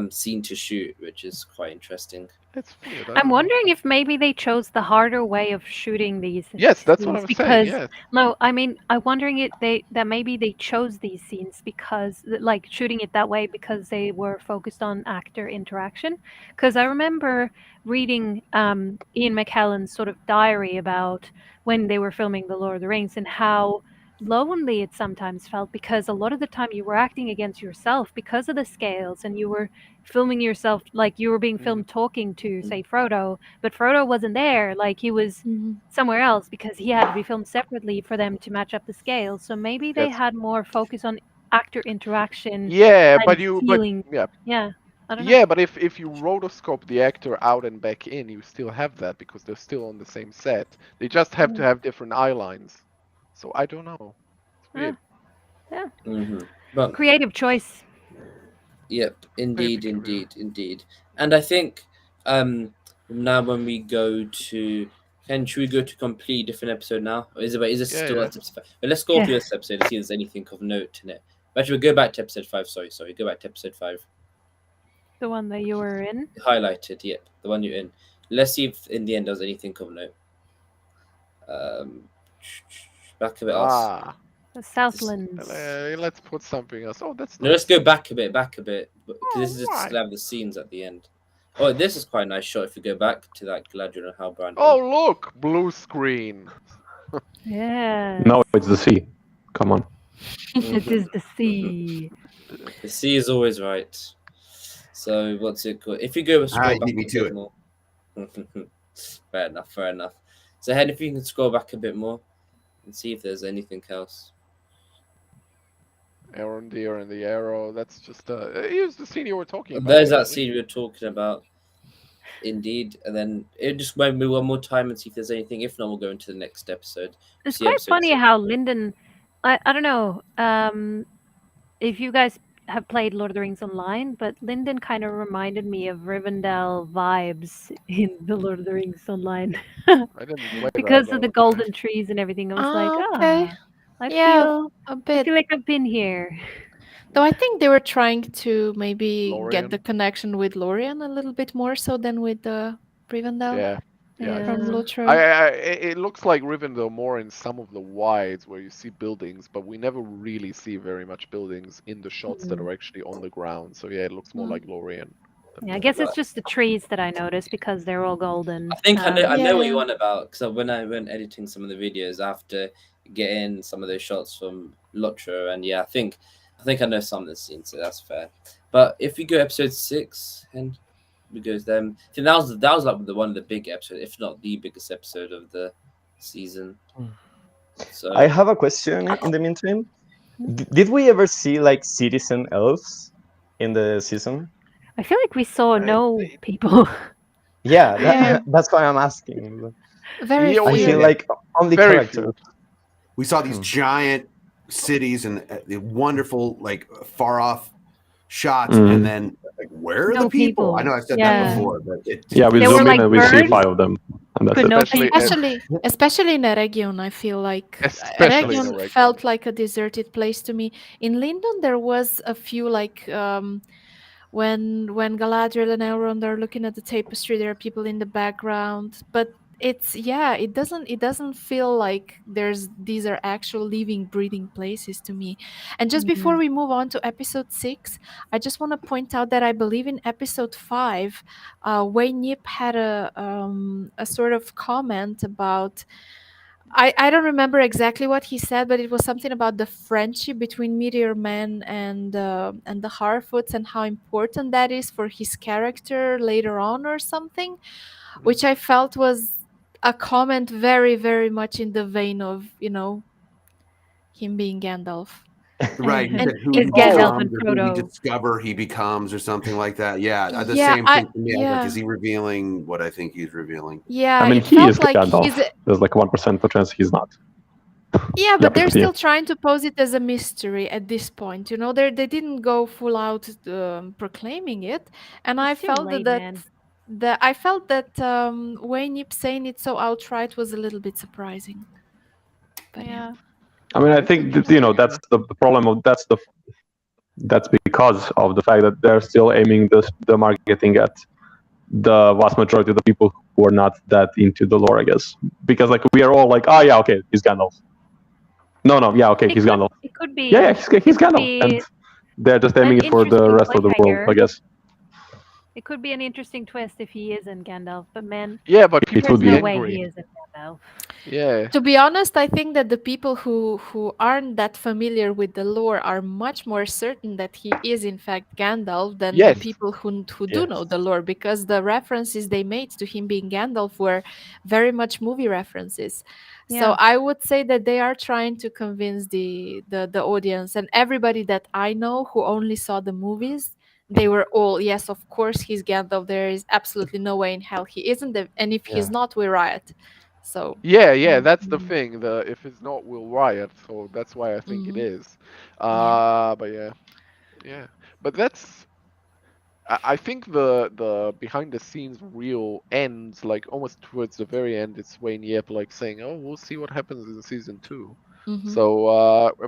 scene to shoot, which is quite interesting. It's weird. I'm wondering if maybe they chose the harder way of shooting these. Yes, that's what I'm saying. Yes. No, I mean, I'm wondering that maybe they chose these scenes because, like, shooting it that way because they were focused on actor interaction. Because I remember reading Ian McKellen's sort of diary about when they were filming The Lord of the Rings and how lonely it sometimes felt, because a lot of the time you were acting against yourself because of the scales, and you were filming yourself like you were being filmed talking to, say, Frodo, but Frodo wasn't there, like he was somewhere else because he had to be filmed separately for them to match up the scales. So maybe they had more focus on actor interaction Yeah, and but you, feeling. yeah, Yeah, I don't know. yeah, but if you rotoscope the actor out and back in, you still have that because they're still on the same set. They just have to have different eye lines. So I don't know. It's weird. Yeah. But Creative choice. yep, indeed, Maybe indeed, indeed. And I think now when we go to should we go to complete different episode now? Or is it still Yeah. episode 5? But let's go through this episode and see if there's anything of note in it. Actually, we'll go back to episode 5. Sorry, go back to episode 5. The one that you were in. Highlighted, yep, the one you're in. Let's see if in the end there's anything of note. Back a bit else. The Southlands. Let's put something else. Oh, that's No, nice. let's go back a bit, because this is just Alright. to have the scenes at the end. Oh, this is quite a nice shot if you go back to that Galadriel and Halbrand. Oh, look! Blue screen. Yeah. No, it's the sea. Come on. It is the sea. The sea is always right. So what's it called? If you go scroll you back beat me a to bit it. more. Fair enough. So Hen, if you can scroll back a bit more and see if there's anything else. Aaron Deer and the arrow. That's just here's the scene you were talking about. There's that actually. scene we were talking about. Indeed, and then it just wait me one more time and see if there's anything. If not, we'll go into the next episode. It's See quite episode funny 6. how Lyndon, I don't know if you guys have played Lord of the Rings Online, but Lyndon kind of reminded me of Rivendell vibes in the Lord of the Rings Online. I didn't play because that, of the though. golden trees and everything. I was like, okay. I Yeah, feel a bit. like I've been here. Though I think they were trying to maybe Lorien? get the connection with Lorien a little bit more so than with Rivendell Yeah. I from think so. Lotro. It looks like Rivendell more in some of the wides where you see buildings, but we never really see very much buildings in the shots that are actually on the ground. So yeah, it looks more like Lorien. Yeah, I guess it's just the trees that I noticed because they're all golden. I think I know what Yeah. you want about, because when I went editing some of the videos after getting some of those shots from Lotro, and yeah, I think I know some of the scenes, so that's fair. But if we go episode 6 and we go to them, I think that was like one of the big episodes, if not the biggest episode of the season. So I have a question in the meantime. Did we ever see like citizen elves in the season? I feel like we saw no people. Yeah, Yeah. that's why I'm asking. Very Yeah, I few. feel like only Very characters. few. We saw these giant cities and the wonderful, like far off shots, and then like, where are No the people? people. I know I've said Yeah. that before, but it Yeah, we They zoom were in like and we see birds, 5 of them. And that's but it. no Especially- people. Especially in Eregion, I feel like Especially in Eregion Eregion. felt like a deserted place to me. In Lindon, there was a few like when Galadriel and Elrond are looking at the tapestry, there are people in the background, but it doesn't feel like these are actual living, breathing places to me. And just before we move on to episode 6, I just want to point out that I believe in episode 5, Wayne Yip had a sort of comment about. I don't remember exactly what he said, but it was something about the friendship between Meteor Man and the Harfoots and how important that is for his character later on or something, which I felt was a comment very, very much in the vein of, him being Gandalf. right. He And said, who is he Gandalf and becomes or who Frodo. we discover he becomes or something like that. Yeah, the Yeah, same thing for me. I was like, yeah. is he revealing what I think he's revealing? Yeah, I mean, it he felt is like Gandalf. he's There's like 1% chance he's not. Yeah, but they're 50. still trying to pose it as a mystery at this point. They didn't go full out proclaiming it, and I It's too felt late, that man. Wayne Yip saying it so outright was a little bit surprising. But yeah. I mean, I think that, that's the problem of that's because of the fact that they're still aiming the marketing at the vast majority of the people who are not that into the lore, I guess. Because like we are all like, oh yeah, okay, he's Gandalf. No, yeah, okay, he's Gandalf. It could be. Yeah, he's Gandalf, be and they're just aiming an it for the interesting rest of the world, cliffhanger. I guess. It could be an interesting twist if he isn't Gandalf, but man, Yeah, but It people there's would be no be way angry. he isn't Gandalf. Yeah. To be honest, I think that the people who aren't that familiar with the lore are much more certain that he is in fact Gandalf than the Yes. people who do Yes. know the lore, because the references they made to him being Gandalf were very much movie references. So Yeah. I would say that they are trying to convince the audience, and everybody that I know who only saw the movies, they were all, yes, of course he's Gandalf. There is absolutely no way in hell he isn't, and if he's Yeah. not, we riot. So. Yeah, that's the Mm. thing. The if it's not, we'll riot. So that's why I think it Mhm. is. Yeah. But yeah. But that's. I think the behind the scenes reel ends like almost towards the very end. It's Wayne Yep like saying, "Oh, we'll see what happens in season 2." Mhm. So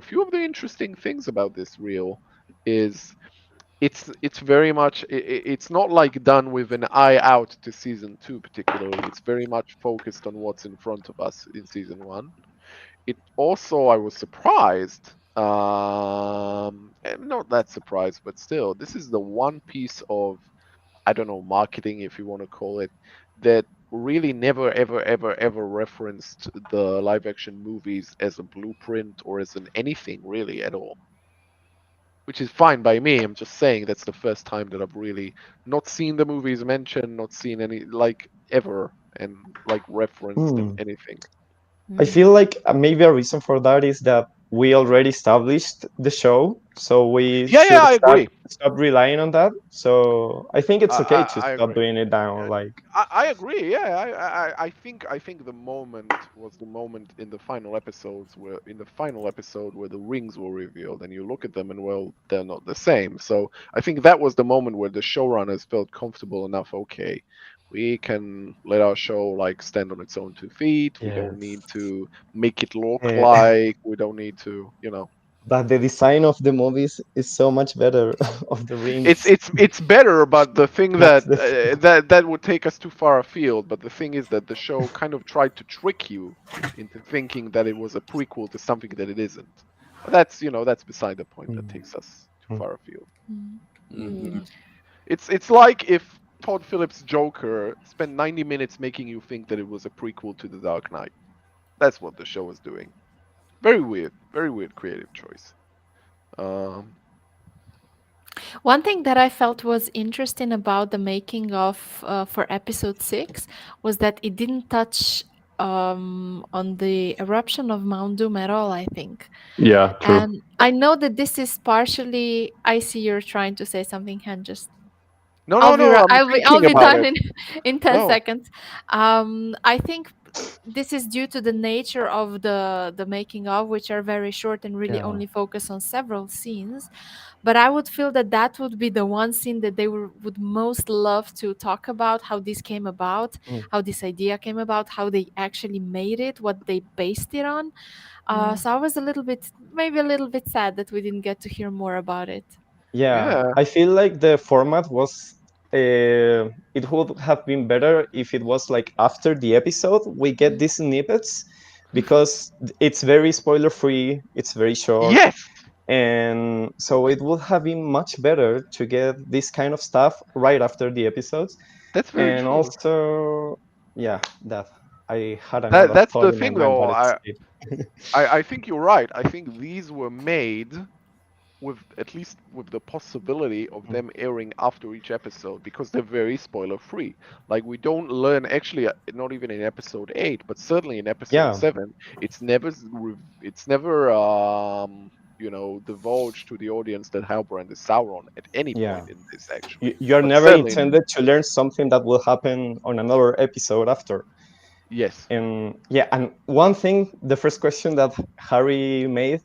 a few of the interesting things about this reel is it's very much it's not like done with an eye out to season 2 particularly. It's very much focused on what's in front of us in season 1. It also, I was surprised, and not that surprised, but still, this is the one piece of, I don't know, marketing, if you want to call it, that really never, ever, ever, ever referenced the live action movies as a blueprint or as an anything really at all. Which is fine by me. I'm just saying that's the first time that I've really not seen the movies mentioned, not seen any, like, ever, and like referenced in Hmm. anything. I Mm. feel like maybe a reason for that is that we already established the show, so we Yeah, should I agree. stop relying on that. So I think it's okay to I stop agree. doing it now. Like, I agree. Yeah, I think the moment was the moment in the final episodes where in the final episode where the rings were revealed, and you look at them and well, they're not the same. So I think that was the moment where the showrunners felt comfortable enough. Okay, we can let our show like stand on its own 2 feet. We don't need yes. to make it look Uh, like. We don't need to, you know. but the design of the movies is so much better of the It's rings. it's it's better, but the thing That's that the thing. that would take us too far afield. But the thing is that the show kind of tried to trick you into thinking that it was a prequel to something that it isn't. But that's that's beside the point. That Mm, takes us too mm. far afield. Mhm. Mhm. It's like if Todd Phillips' Joker spent 90 minutes making you think that it was a prequel to The Dark Knight. That's what the show was doing. Very weird creative choice. Um, One thing that I felt was interesting about the making of for episode 6 was that it didn't touch on the eruption of Mount Doom at all, I think. Yeah, true. And I know that this is partially. I see you're trying to say something, Han. Just no, I'll no, be no. right. I'm I'll thinking be about done it. in 10 No. seconds. I think this is due to the nature of the making of, which are very short and really Yeah. only focus on several scenes. But I would feel that that would be the one scene that they would most love to talk about, how this came about, Mm. how this idea came about, how they actually made it, what they based it on. Mm. So I was a little bit, maybe a little bit sad that we didn't get to hear more about it. Yeah, Yeah. I feel like the format was it would have been better if it was like after the episode we get these snippets because it's very spoiler free, it's very short, Yes. and so it would have been much better to get this kind of stuff right after the episodes. That's very And true. also, yeah, that I had That another that's thought the in my thing mind, though. but it's I think you're right. I think these were made with at least with the possibility of them airing after each episode because they're very spoiler free. Like we don't learn actually not even in episode 8, but certainly in episode yeah, 7, it's never divulged to the audience that Halbrand is Sauron at any yeah. point in this actually. You're But never certainly intended to learn something that will happen on another episode after. yes. And yeah, and one thing, the first question that Harry made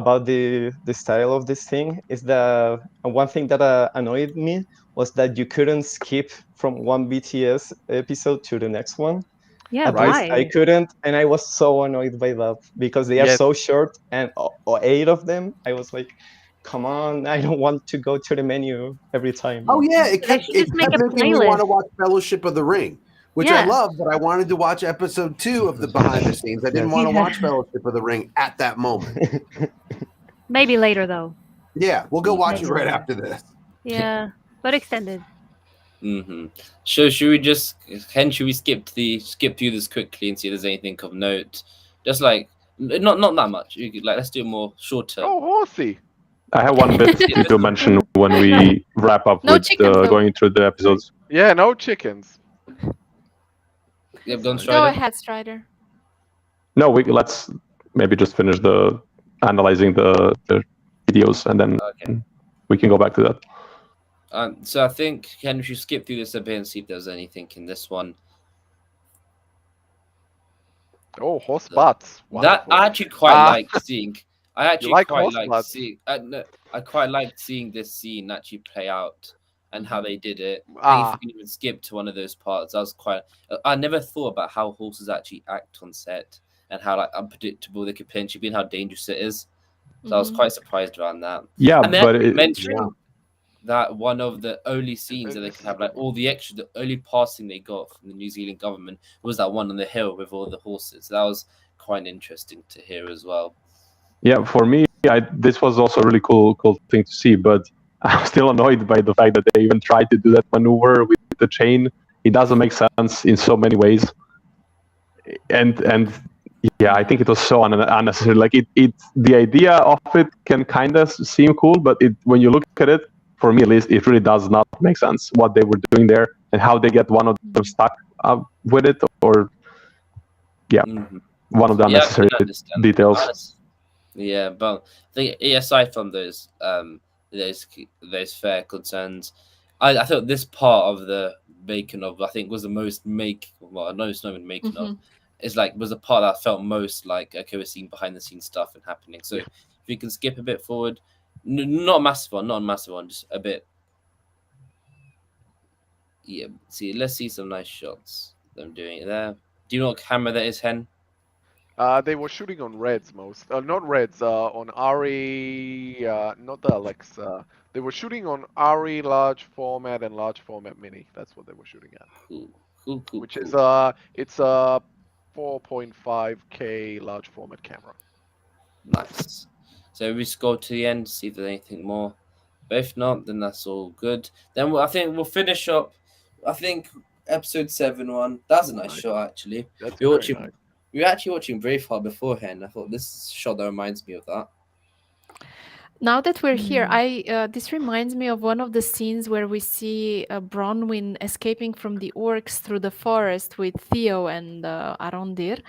about the style of this thing is that one thing that annoyed me was that you couldn't skip from one BTS episode to the next one. Yeah, At Right? least I why? couldn't, and I was so annoyed by that because they are Yes. so short, and 8 of them. I was like, come on, I don't want to go to the menu every time. Oh yeah, They should it just make kept a making me want playlist. to watch Fellowship of the Ring, which I Yeah. love, but I wanted to watch episode 2 of the behind the scenes. I didn't Yes. want to Yeah. watch Fellowship of the Ring at that moment. Maybe later though. Yeah, we'll go watch it Maybe right later. after this. Yeah, but extended. Mm-hmm. So should we just should we skip through this quickly and see if there's anything of note? Just like not that much. You could, like, let's do it more short term. Oh, horsey. I have one bit to mention when we wrap up No with chickens, though. going through the episodes. Yeah, no chickens. Yep, go on, Go Strider. ahead, Strider. No, let's maybe just finish the analyzing the videos, and then we can go back to that. So I think we should skip through this a bit and see if there's anything in this one. Oh, horse butts. That I actually quite like seeing. I actually like quite horse like butts? seeing. No, I quite liked seeing this scene actually play out and how they did it. I think if Ah. we can even skip to one of those parts, I was quite. I never thought about how horses actually act on set and how like unpredictable they could potentially be and how dangerous it is. So I was quite surprised around that. Yeah, and they but actually it, mentioned that one of the only scenes that they could have, like all the extra, the only passing they got from the New Zealand government was that one on the hill with all the horses. So that was quite interesting to hear as well. Yeah, for me, this was also a really cool thing to see, but I'm still annoyed by the fact that they even tried to do that maneuver with the chain. It doesn't make sense in so many ways, and yeah, I think it was so unnecessary. Like the idea of it can kind of seem cool, but when you look at it, for me at least, it really does not make sense what they were doing there and how they get one of them stuck with it, or one of the unnecessary details. Yeah, but aside from those fair concerns, I thought this part of the making of, I think, was the most well, no, it's not even making of. It's like was the part that felt most like okay, we're seeing behind the scenes stuff and happening. So if we can skip a bit forward, not a massive one, just a bit. Yeah, let's see some nice shots. Them doing it there. Do you know what camera that is, Hen? They were shooting on Reds not Reds, on Ari, not the Alexa. They were shooting on Ari large format and large format mini. That's what they were shooting at. Cool. Which is it's a 4.5K large format camera. Nice. So we just go to the end, see if there's anything more. But if not, then that's all good. Then I think we'll finish up. I think episode 7-1. That's a nice shot, actually. That's we were actually watching Braveheart beforehand. I thought this shot that reminds me of that. Now that we're here, this reminds me of one of the scenes where we see Bronwyn escaping from the orcs through the forest with Theo and Arondir.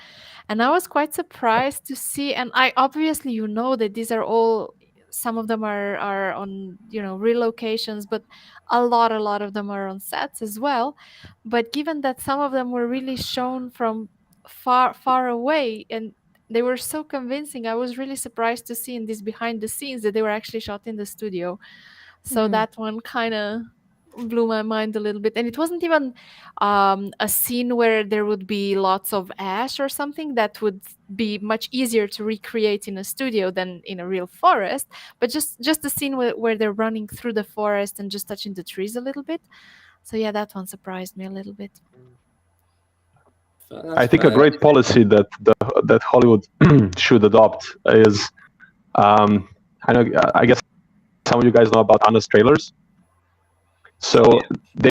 And I was quite surprised to see, and I obviously, that these are all, some of them are on, real locations, but a lot of them are on sets as well. But given that some of them were really shown from far away, and they were so convincing, I was really surprised to see in this behind the scenes that they were actually shot in the studio. So that one kind of blew my mind a little bit. And it wasn't even a scene where there would be lots of ash or something that would be much easier to recreate in a studio than in a real forest, but just a scene where they're running through the forest and just touching the trees a little bit. So yeah, that one surprised me a little bit. I think a great policy that Hollywood should adopt is, I guess some of you guys know about honest trailers. So they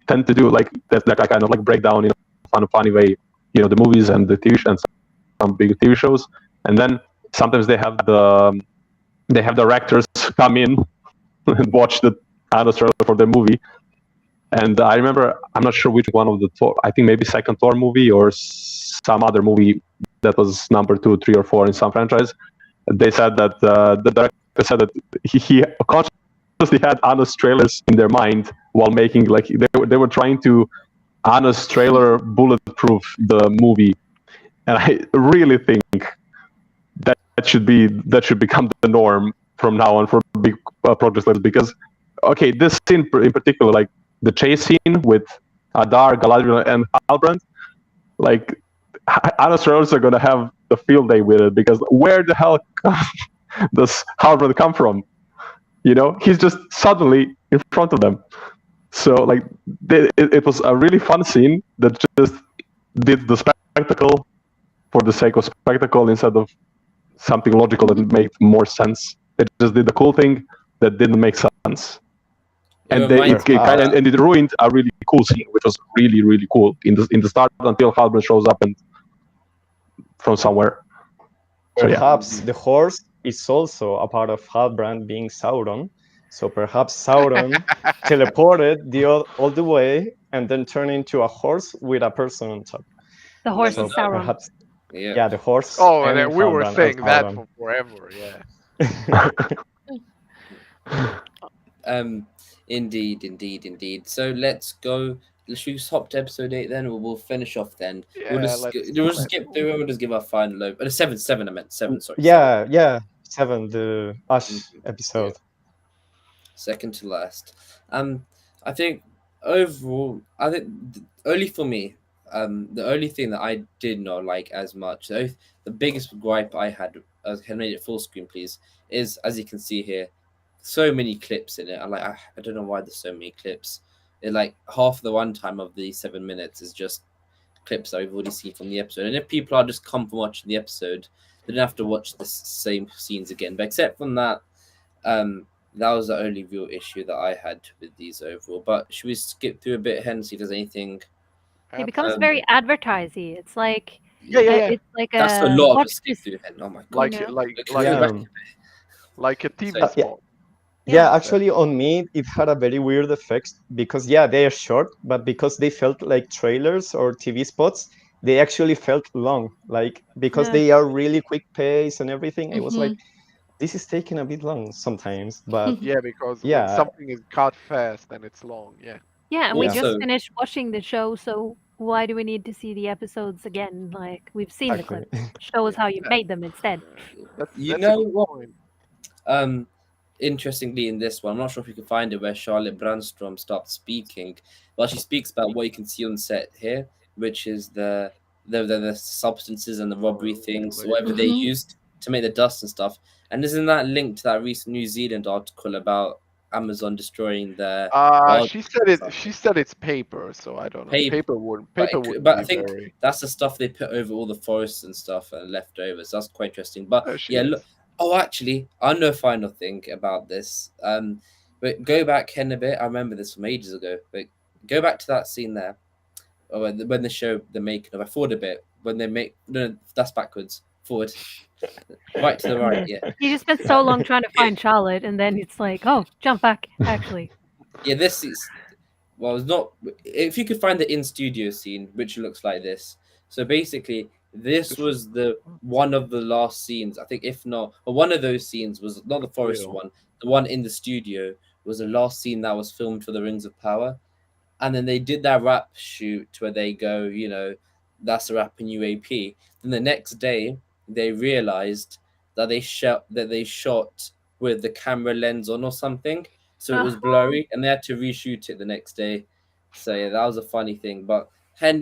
tend to do like that kind of like breakdown in a funny way, the movies and the TV and some big TV shows, and then sometimes they have the directors come in and watch the honest trailer for the movie. And I remember, I'm not sure which one of the Thor, I think maybe second Thor movie or some other movie that was number 2, 3, or 4 in some franchise. They said that the director said that he consciously had honest trailers in their mind while making, like they were trying to honest trailer bulletproof the movie. And I really think that should become the norm from now on for big projects like this, because okay, this scene in particular, like the chase scene with Adar, Galadriel, and Halbrand, like honest trailers are gonna have the field day with it, because where the hell does Halbrand come from? He's just suddenly in front of them. So like it was a really fun scene that just did the spectacle for the sake of spectacle instead of something logical that made more sense. It just did the cool thing that didn't make sense. And reminds it ruined a really cool scene, which was really, really cool in the start until Halbrand shows up and from somewhere. So, Perhaps the horse is also a part of Halbrand being Sauron. So perhaps Sauron teleported all the way and then turned into a horse with a person on top. The horse Never is know. Sauron. Perhaps, Yeah. the horse. Oh, and and we were Halbrand saying are that Sauron. for forever. Yeah. Indeed. So let's go. Should we hop to episode 8 then, or we'll finish off then? Yeah, we'll just let's skip through and we'll just give our final over. Seven. I meant 7. Sorry. Yeah, 7, the Ash episode. Second to last. I think overall, only for me, the only thing that I did not like as much, the biggest gripe I had, can made it full screen, please, is, as you can see here, so many clips in it. I don't know why there's so many clips. It, like, half the runtime of the 7 minutes is just clips that we've already seen from the episode. And if people are just come from watching the episode, they don't have to watch the same scenes again. But except from that, that was the only real issue that I had with these overall. But should we skip through a bit ahead and see if there's anything? It becomes very advertising. It's like it's like that's a lot of watch a skip this. through ahead. Oh my god! Like a TV spot. Yeah, actually, on me, it had a very weird effect because, they are short, but because they felt like trailers or TV spots, they actually felt long. Like, because they are really quick pace and everything, it was like, this is taking a bit long sometimes. But because when something is cut fast, then it's long. Yeah. Yeah, and we just finished watching the show, so why do we need to see the episodes again? Like, we've seen the clips. Show us how you made them instead. That's know what? Interestingly, in this one, I'm not sure if you can find it, where Charlotte Brandstrom starts speaking. Well, she speaks about what you can see on set here, which is the substances and the robbery things, whatever they used to make the dust and stuff. And isn't that linked to that recent New Zealand article about Amazon destroying their? She said it's paper, so I don't know. Paper would. But I think that's the stuff they put over all the forests and stuff and leftovers. That's quite interesting. But look. Oh, actually, I know a final thing about this. But go back a bit. I remember this from ages ago. But go back to that scene there, when they show the making of. Forward a bit when they make. No, that's backwards. Forward, right to the right. Yeah. You just spent so long trying to find Charlotte, and then it's like, oh, jump back. Actually. Yeah, this is. Well, it's not. If you could find the in studio scene, which looks like this. So basically, this was one of the last scenes, I think, if not, or one of those scenes was not the forest one. The one in the studio was the last scene that was filmed for the Rings of Power, and then they did that rap shoot where they go, that's a rap in UAP. Then the next day, they realized that they shot with the camera lens on or something, so it was blurry, and they had to reshoot it the next day. So yeah, that was a funny thing. But Hen,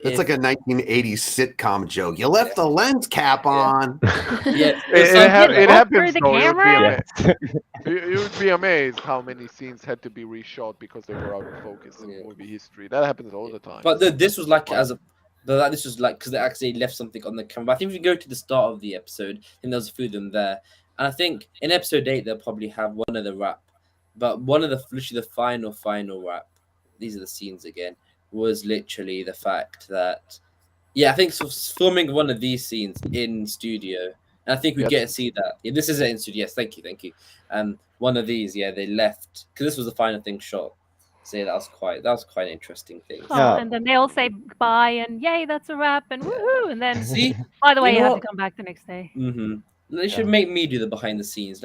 it's like a 1980s sitcom joke. You left the lens cap on. It happens. You would be amazed how many scenes had to be reshot because they were out of focus in movie history. That happens all the time. But this was like this was like because they actually left something on the camera. But I think if you go to the start of the episode, then there's a few of them there, and I think in episode 8 they'll probably have one of the rap, but one of literally the final rap. These are the scenes again. Was literally the fact that, I think filming one of these scenes in studio, and I think we get to see that. Yeah, this is it in studio. Yes, thank you. One of these, they left because this was the final thing shot. So that was quite an interesting thing. And then they all say bye and yay, that's a wrap and woohoo, and then by the way, you have to come back the next day. They should make me do the behind the scenes.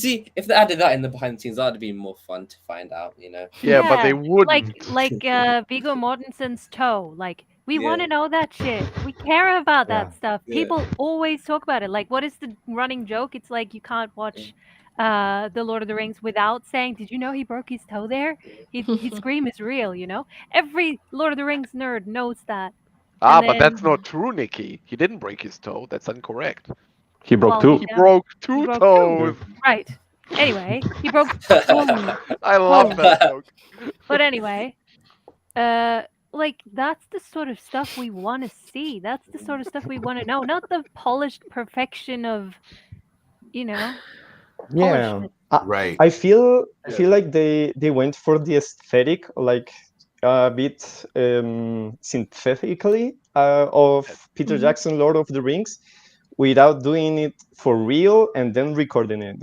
See if they added that in the behind the scenes, that'd be more fun to find out. Yeah, but they wouldn't. Like Viggo Mortensen's toe. Like we want to know that shit. We care about that stuff. People always talk about it. Like, what is the running joke? It's like you can't watch the Lord of the Rings without saying, "Did you know he broke his toe there? His scream is real." Every Lord of the Rings nerd knows that. But that's not true, Nikki. He didn't break his toe. That's incorrect. He broke two. He broke two toes. Right. Anyway, he broke. I love that joke. But anyway, like that's the sort of stuff we want to see. That's the sort of stuff we want to know. Not the polished perfection of, Yeah. Right. I feel like they went for the aesthetic, like a bit synthetically of Peter Jackson, Lord of the Rings, without doing it for real and then recording it.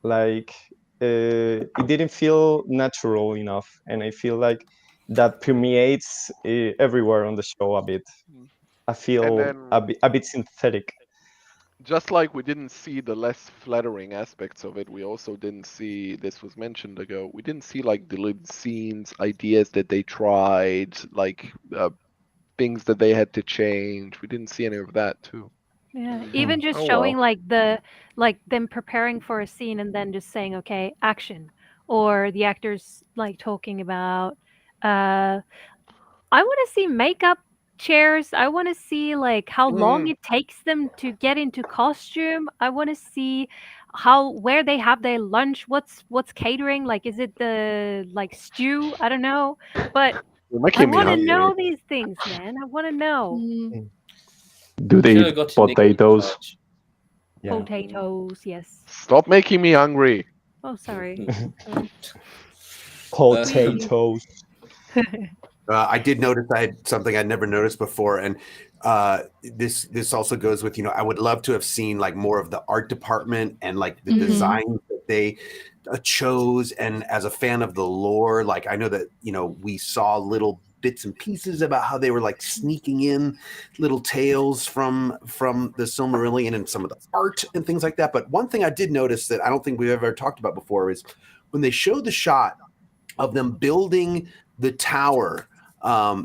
Like it didn't feel natural enough, and I feel like that permeates everywhere on the show a bit. I And feel then, a bit synthetic. just like we didn't see the less flattering aspects of it, we also didn't see, this was mentioned ago, we didn't see like deleted scenes, ideas that they tried, like things that they had to change. We didn't see any of that too. Yeah, even just Oh, showing well. like them preparing for a scene and then just saying, okay, action, or the actors like talking about I want to see makeup chairs. I want to see like how long it takes them to get into costume. I want to see where they have their lunch. What's catering? Like, is it the like stew? I don't know, but You're I making me want to hungry. know these things, man. I want to know. Do they Should've eat got to Nick in potatoes? charge. Yeah. Potatoes, yes. Stop making me hungry. Oh, sorry. Potatoes. I did notice I had something I'd never noticed before, and this also goes with, I would love to have seen like more of the art department and like the design that they chose. And as a fan of the lore, like I know that we saw little bits and pieces about how they were like sneaking in little tales from the Silmarillion and some of the art and things like that. But one thing I did notice that I don't think we've ever talked about before is when they showed the shot of them building the tower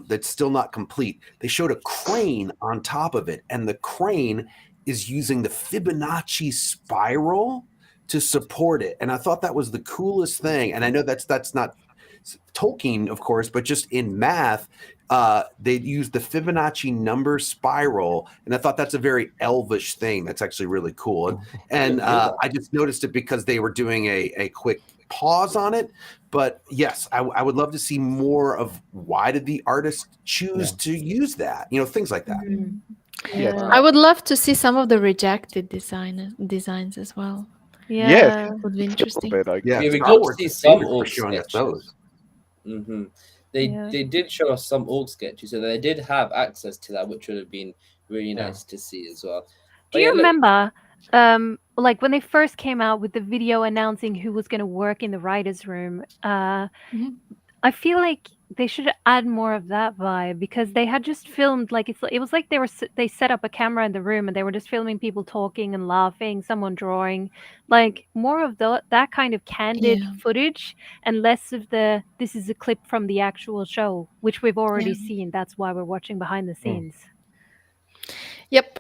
that's still not complete. They showed a crane on top of it, and the crane is using the Fibonacci spiral to support it. And I thought that was the coolest thing. And I know that's not Tolkien, of course, but just in math, they use the Fibonacci number spiral, and I thought that's a very elvish thing. That's actually really cool. And I just noticed it because they were doing a quick pause on it. But yes, I would love to see more of why did the artist choose to use that, things like that. Yeah. I would love to see some of the rejected designs as well. Yeah. Would be interesting. Yeah, we Star got to Wars see is some famous for orc showing us sketches. those. They did show us some orc sketches, so they did have access to that, which would have been really nice to see as well. Do you remember, like when they first came out with the video announcing who was going to work in the writers' room? I feel like they should add more of that vibe, because they had just filmed like it was like they set up a camera in the room and they were just filming people talking and laughing, someone drawing, like more of that kind of candid footage and less of this is a clip from the actual show, which we've already seen. That's why we're watching behind the scenes. Yep.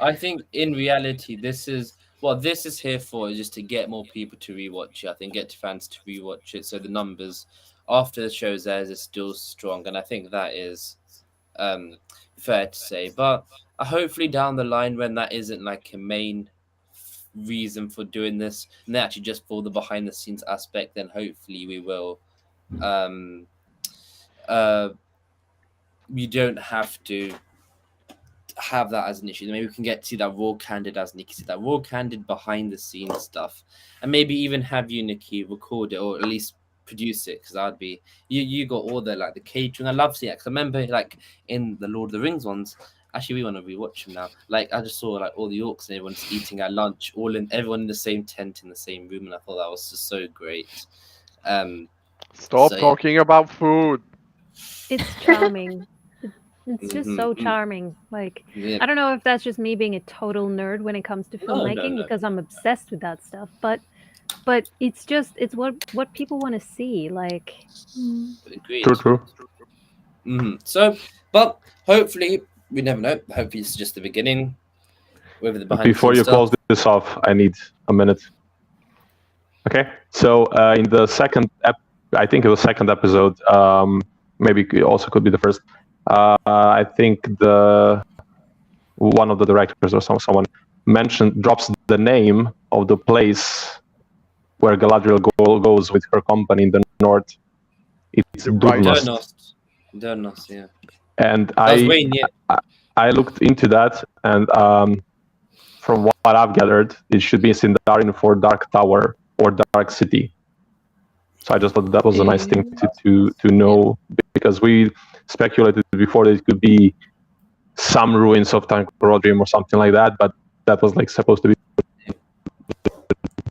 I think in reality, this is what this is here for, is just to get more people to rewatch it. I think get fans to rewatch it, so the numbers after the show's airs is still strong, and I think that is fair to say. But hopefully down the line, when that isn't like a main reason for doing this, and they actually just for the behind the scenes aspect, then hopefully we will you don't have to have that as an issue. Maybe we can get to that raw candid, as Nikki said, that raw candid behind the scenes stuff, and maybe even have you, Nikki, record it or at least produce it, because I'd be you got all the like the catering. I love seeing it, because I remember like in the Lord of the Rings ones. Actually, we want to rewatch them now. Like I just saw like all the orcs and everyone's eating at lunch, everyone in the same tent in the same room, and I thought that was just so great. Stop talking about food. It's charming. It's just so charming. Like, I don't know if that's just me being a total nerd when it comes to filmmaking, because I'm obsessed with that stuff. But it's what people want to see. Like, True. So, but hopefully, we never know. Hopefully, it's just the beginning. With the behind Before you close this off, I need a minute. Okay. So in the second, I think it was second episode. Maybe it also could be the first. I think one of the directors or someone drops the name of the place where Galadriel goes with her company in the north. It's Durnost. Durnost, yeah. And I looked into that, and from what I've gathered, it should be Sindarin for Dark Tower or Dark City. So I just thought that was a nice thing to know, because we speculated before that it could be some ruins of Tancrodrium or something like that, but that was like supposed to be.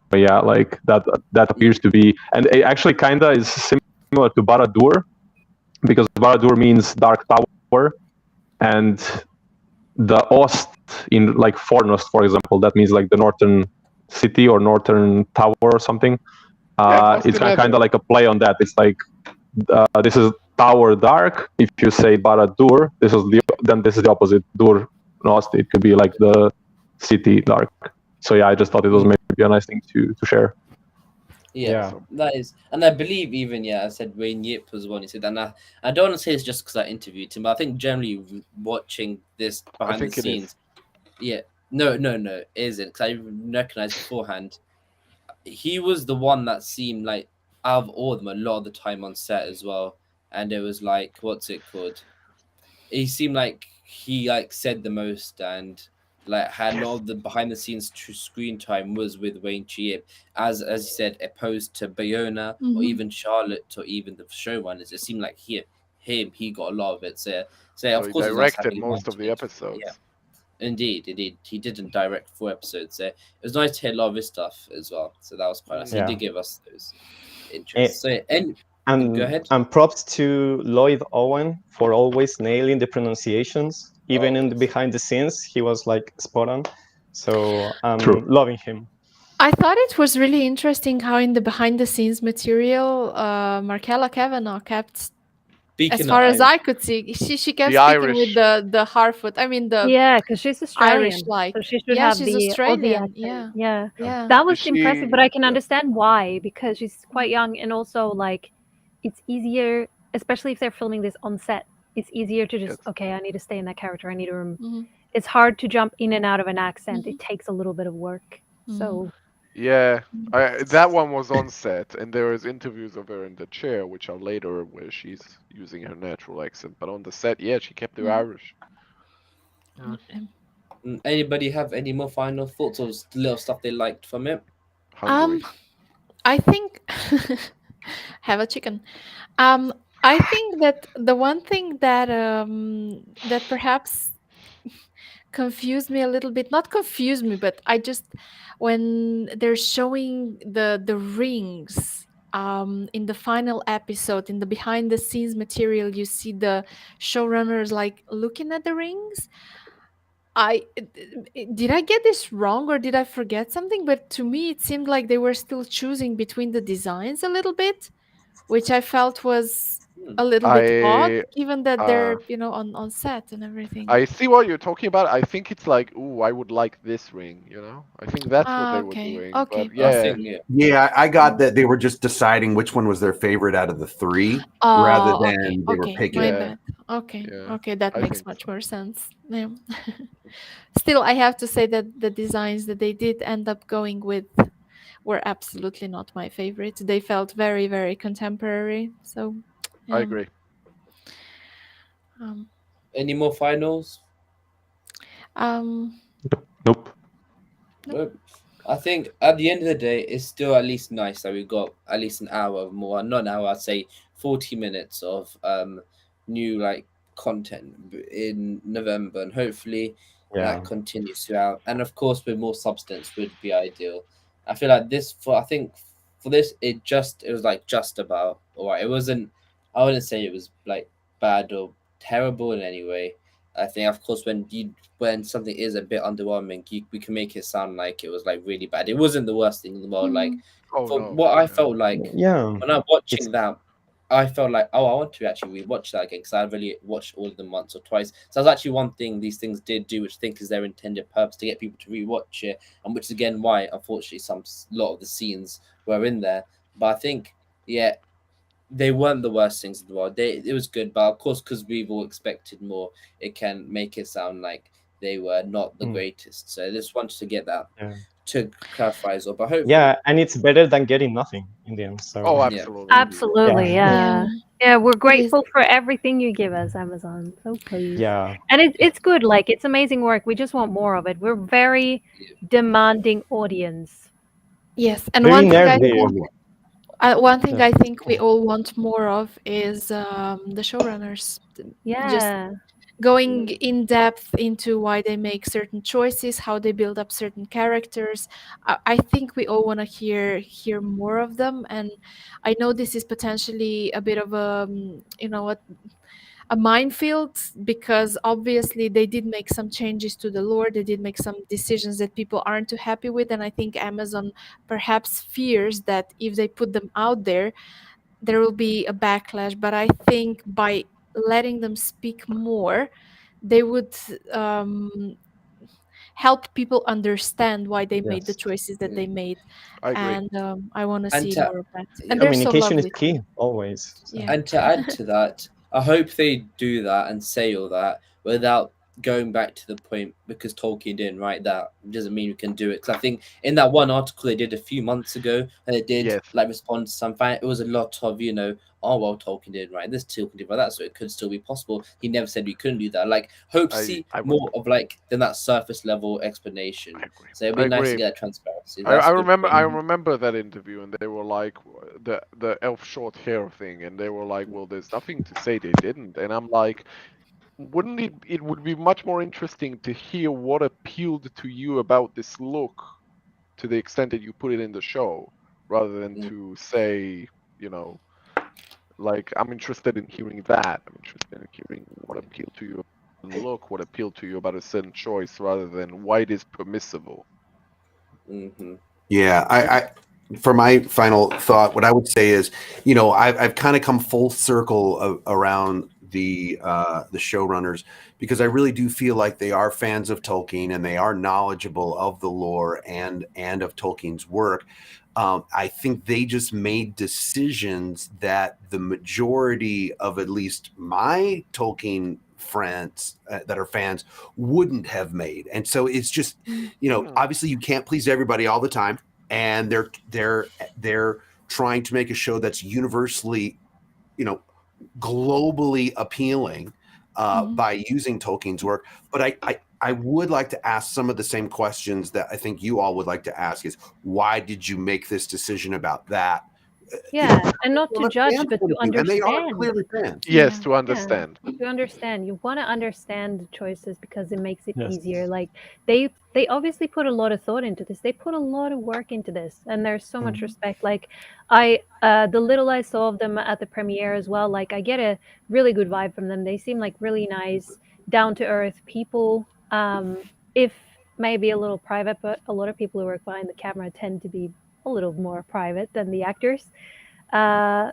But yeah, like that appears to be, and it actually kinda is similar to Barad-dûr, because Barad-dûr means Dark Tower, and the Ost in like Fornost, for example, that means like the northern city or northern tower or something. It's kind of like a play on that. It's like this is Tower Dark. If you say Barad-dûr, then this is the opposite. Dur Nost. It could be like the city dark. So yeah, I just thought it was maybe a nice thing to share. Yeah, that is, and I believe even I said Wayne Yip was one. He said, and I don't want to say it's just because I interviewed him, but I think generally watching this behind the scenes, no, it isn't, because I recognized beforehand. He was the one that seemed like out of all of them a lot of the time on set as well, and it was like, what's it called? He seemed like he like said the most and like had a lot of the behind the scenes screen time was with Wayne Yip, as you said, opposed to Bayona or even Charlotte or even the showrunners. It seemed like he got a lot of it. So of course he directed most of the episodes. Yeah. Indeed. He didn't direct 4 episodes. So it was nice to hear a lot of his stuff as well. So that was quite nice. He did give us those interests. Go ahead. And props to Lloyd Owen for always nailing the pronunciations. Even in the behind the scenes, he was like spot on. So I'm loving him. I thought it was really interesting how in the behind the scenes material, Markella Kavanagh kept, as far as I could see, she kept speaking with the Harfoot. I mean because she's Australian, Irish-like. so she should have she's the Australian. Aussie accent. That was impressive, but I can understand why, because she's quite young, and also like it's easier, especially if they're filming this on set. It's easier to just I need to stay in that character. I need to. It's hard to jump in and out of an accent. It takes a little bit of work. So. Yeah, that one was on set, and there is interviews of her in the chair, which are later where she's using her natural accent. But on the set, she kept her Irish. Anybody have any more final thoughts or little stuff they liked from it? I think have a chicken. I think that the one thing that that perhaps confused me a little bit, not confused me, but I just, when they're showing the rings in the final episode, in the behind the scenes material, you see the showrunners like looking at the rings. Did I get this wrong or did I forget something? But to me, it seemed like they were still choosing between the designs a little bit, which I felt was a little bit odd, given that they're on set and everything. I see what you're talking about. I think it's like, I would like this ring. I think that's what they were doing. Okay. But I got that they were just deciding which one was their favorite out of the 3, rather than they were picking. My bad. Okay, that makes much more sense. Yeah. Still, I have to say that the designs that they did end up going with were absolutely not my favorite. They felt very, very contemporary. So I agree. Any more finals? Nope. I think at the end of the day, it's still at least nice that we got at least an hour more. Not an hour, I'd say 40 minutes of new content in November, and hopefully that continues throughout. And of course, with more substance would be ideal. I feel like this for this it was like just about all right. It wasn't. I wouldn't say it was like bad or terrible in any way. I think, of course, when something is a bit underwhelming, we can make it sound like it was like really bad. It wasn't the worst thing in the world. I felt like when I'm watching that, I felt like, I want to actually rewatch that again, because I really watched all of them once or twice. So that's actually one thing these things did do, which I think is their intended purpose, to get people to rewatch it, and which is again why, unfortunately, a lot of the scenes were in there. But I think, they weren't the worst things in the world. It was good, but of course, because we've all expected more, it can make it sound like they were not the greatest. So I just wanted to get that to clarify as well. But hopefully, and it's better than getting nothing in the end. So absolutely, absolutely, Yeah, we're It is. grateful for everything you give us, Amazon. So please. Yeah. And it's good. Like it's amazing work. We just want more of it. We're very demanding audience. Yes, and Very one thing I nerdy. More, think more. one thing Yeah. I think we all want more of is the showrunners. Just Yeah. going in depth into why they make certain choices, how they build up certain characters. I think we all want to hear more of them, and I know this is potentially a bit of a a minefield, because obviously they did make some changes to the lore, they did make some decisions that people aren't too happy with, and I think Amazon perhaps fears that if they put them out there will be a backlash. But I think by letting them speak more, they would help people understand why they made the Yes. choices that they made. I agree. And I want to And see to more of that, and they're so Communication is lovely too. key always. So. Yeah. And to add to that, I hope they do that and say all that without going back to the point, because Tolkien didn't write that doesn't mean we can do it. Because I think in that one article they did a few months ago, and they did Yes, like respond to some fan, it was a lot of, oh well, Tolkien didn't write this, Tolkien did write that, so it could still be possible. He never said we couldn't do that. Like, hope to see I would. more of like than that surface level explanation. I agree. So it'd I be nice to agree. get that transparency. I That's a good remember point. I remember that interview, and they were like the elf short hair thing, and they were like, well, there's nothing to say they didn't, and I'm like, wouldn't it would be much more interesting to hear what appealed to you about this look to the extent that you put it in the show, rather than Mm. to say, you know, like, I'm interested in hearing that. I'm interested in hearing what appealed to you and look, what appealed to you about a certain choice, rather than why it is permissible. Mm-hmm. Yeah, I for my final thought, what I would say is, I've kind of come full circle around the showrunners, because I really do feel like they are fans of Tolkien and they are knowledgeable of the lore and of Tolkien's work. I think they just made decisions that the majority of at least my Tolkien friends that are fans wouldn't have made. And so it's just, obviously you can't please everybody all the time, and they're trying to make a show that's universally, globally appealing by using Tolkien's work. But I would like to ask some of the same questions that I think you all would like to ask: is why did you make this decision about that? Yeah, and not From to a judge, fan but point to of view, and they are understand. clearly fans. Yes, Yeah. to Yeah, understand. to understand. You want to understand the choices because it makes it Yes. easier. Like they obviously put a lot of thought into this. They put a lot of work into this, and there's so much respect. Like the little I saw of them at the premiere as well, like I get a really good vibe from them. They seem like really nice, down to earth people. If maybe a little private, but a lot of people who work behind the camera tend to be a little more private than the actors. Yeah,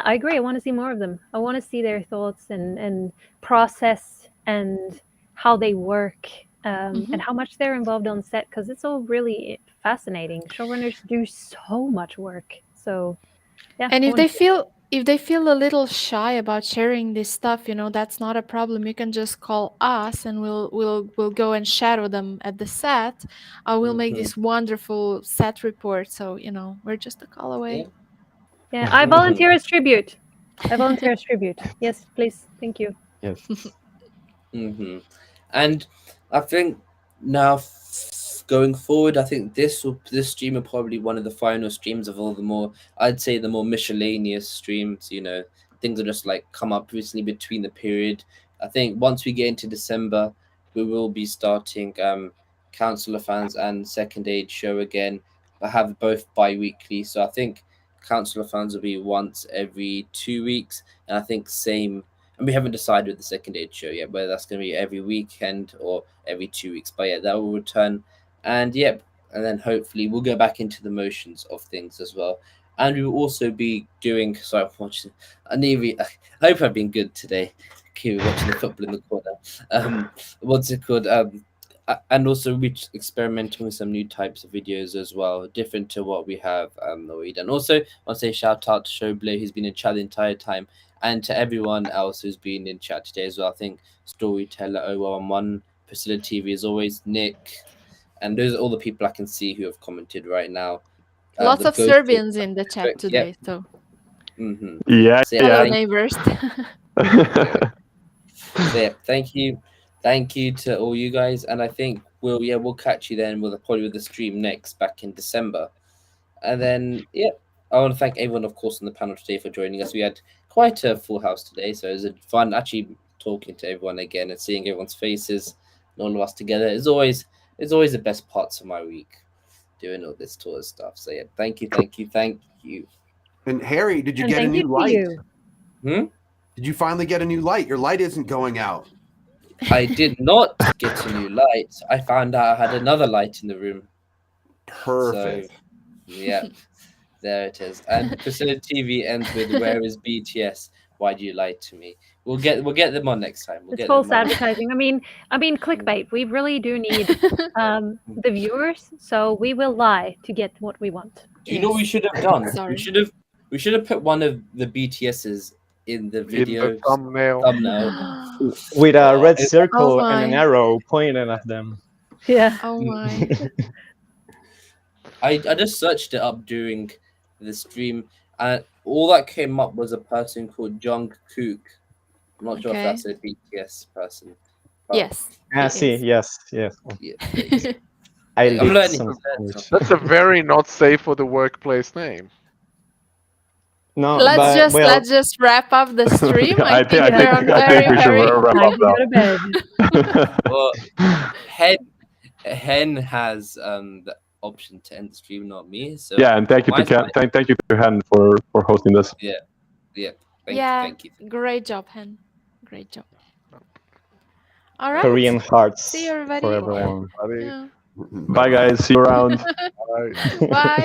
I agree. I want to see more of them. I want to see their thoughts and process and how they work, and how much they're involved on set, because it's all really fascinating. Showrunners do so much work. So yeah, And I if wanna they see feel a little shy about sharing this stuff, that's not a problem. You can just call us, and we'll go and shadow them at the set. We'll make Mm-hmm. this wonderful set report. So we're just a call Yeah. away. Yeah, I volunteer as tribute. I volunteer as tribute. Yes, please. Thank you. Yes. Mm-hmm. And I think now, going forward, I think this stream will probably one of the final streams of all the more, I'd say, the more miscellaneous streams. Things that just like come up recently between the period. I think once we get into December, we will be starting Council of Fans and Second Age show again. I have both bi-weekly, so I think Council of Fans will be once every 2 weeks, and I think same. And we haven't decided the Second Age show yet, whether that's going to be every weekend or every 2 weeks. But yeah, that will return. And yep, and then hopefully we'll go back into the motions of things as well. And we will also be doing. Sorry, I'm watching. I hope I've been good today. Okay, we're watching the football in the corner. What's it called? And also we're experimenting with some new types of videos as well, different to what we have already done. Also, I want to say shout out to Showblay, who's been in chat the entire time, and to everyone else who's been in chat today as well. I think Storyteller 0111, Priscilla TV as always, Nick, and those are all the people I can see who have commented right now. Lots The of Ghost, Serbians in the chat yep, today. So Mm-hmm. Yeah, So, Hello, thank, neighbors. so, yeah, thank you to all you guys, and I think we'll catch you then probably with the stream next back in December, and then I want to thank everyone, of course, on the panel today for joining us. We had quite a full house today, so it was fun actually talking to everyone again and seeing everyone's faces and all of us together. It's always the best parts of my week, doing all this tour stuff. So yeah, thank you. And Harry, did you And get a thank you new to light? you. Did you finally get a new light? Your light isn't going out. I did not get a new light. I found out I had another light in the room. Perfect. So, yeah, there it is. And Priscilla TV ends with, "Where is BTS? Why do you lie to me?" We'll get them on next time. It's false advertising. I mean, clickbait. We really do need the viewers, so we will lie to get what we want. Do you know what we should have done? Sorry. We should have put one of the BTS's in the video In the thumbnail. With a red Oh circle and an my. arrow pointing at them. Yeah. Oh my. I just searched it up during the stream, and all that came up was a person called Jungkook. I'm not sure if Okay. that's a BTS person. but Yes. Ah, it see, is. yes. yeah, I I'm leaked learning. some English. That's a very not safe for the workplace name. No, let's but let's just wrap up the stream. I I think think we're on I think we should wrap Time up to go to bed. now. Well, Hen has the option to end the stream, not me. So Yeah, and thank you my to side- thank you to Hen for hosting this. Thank you. Great job, Hen. Great job. All right. Korean hearts See you, everybody. for everyone. Buddy. Yeah. Bye guys, see you around. Bye. Bye.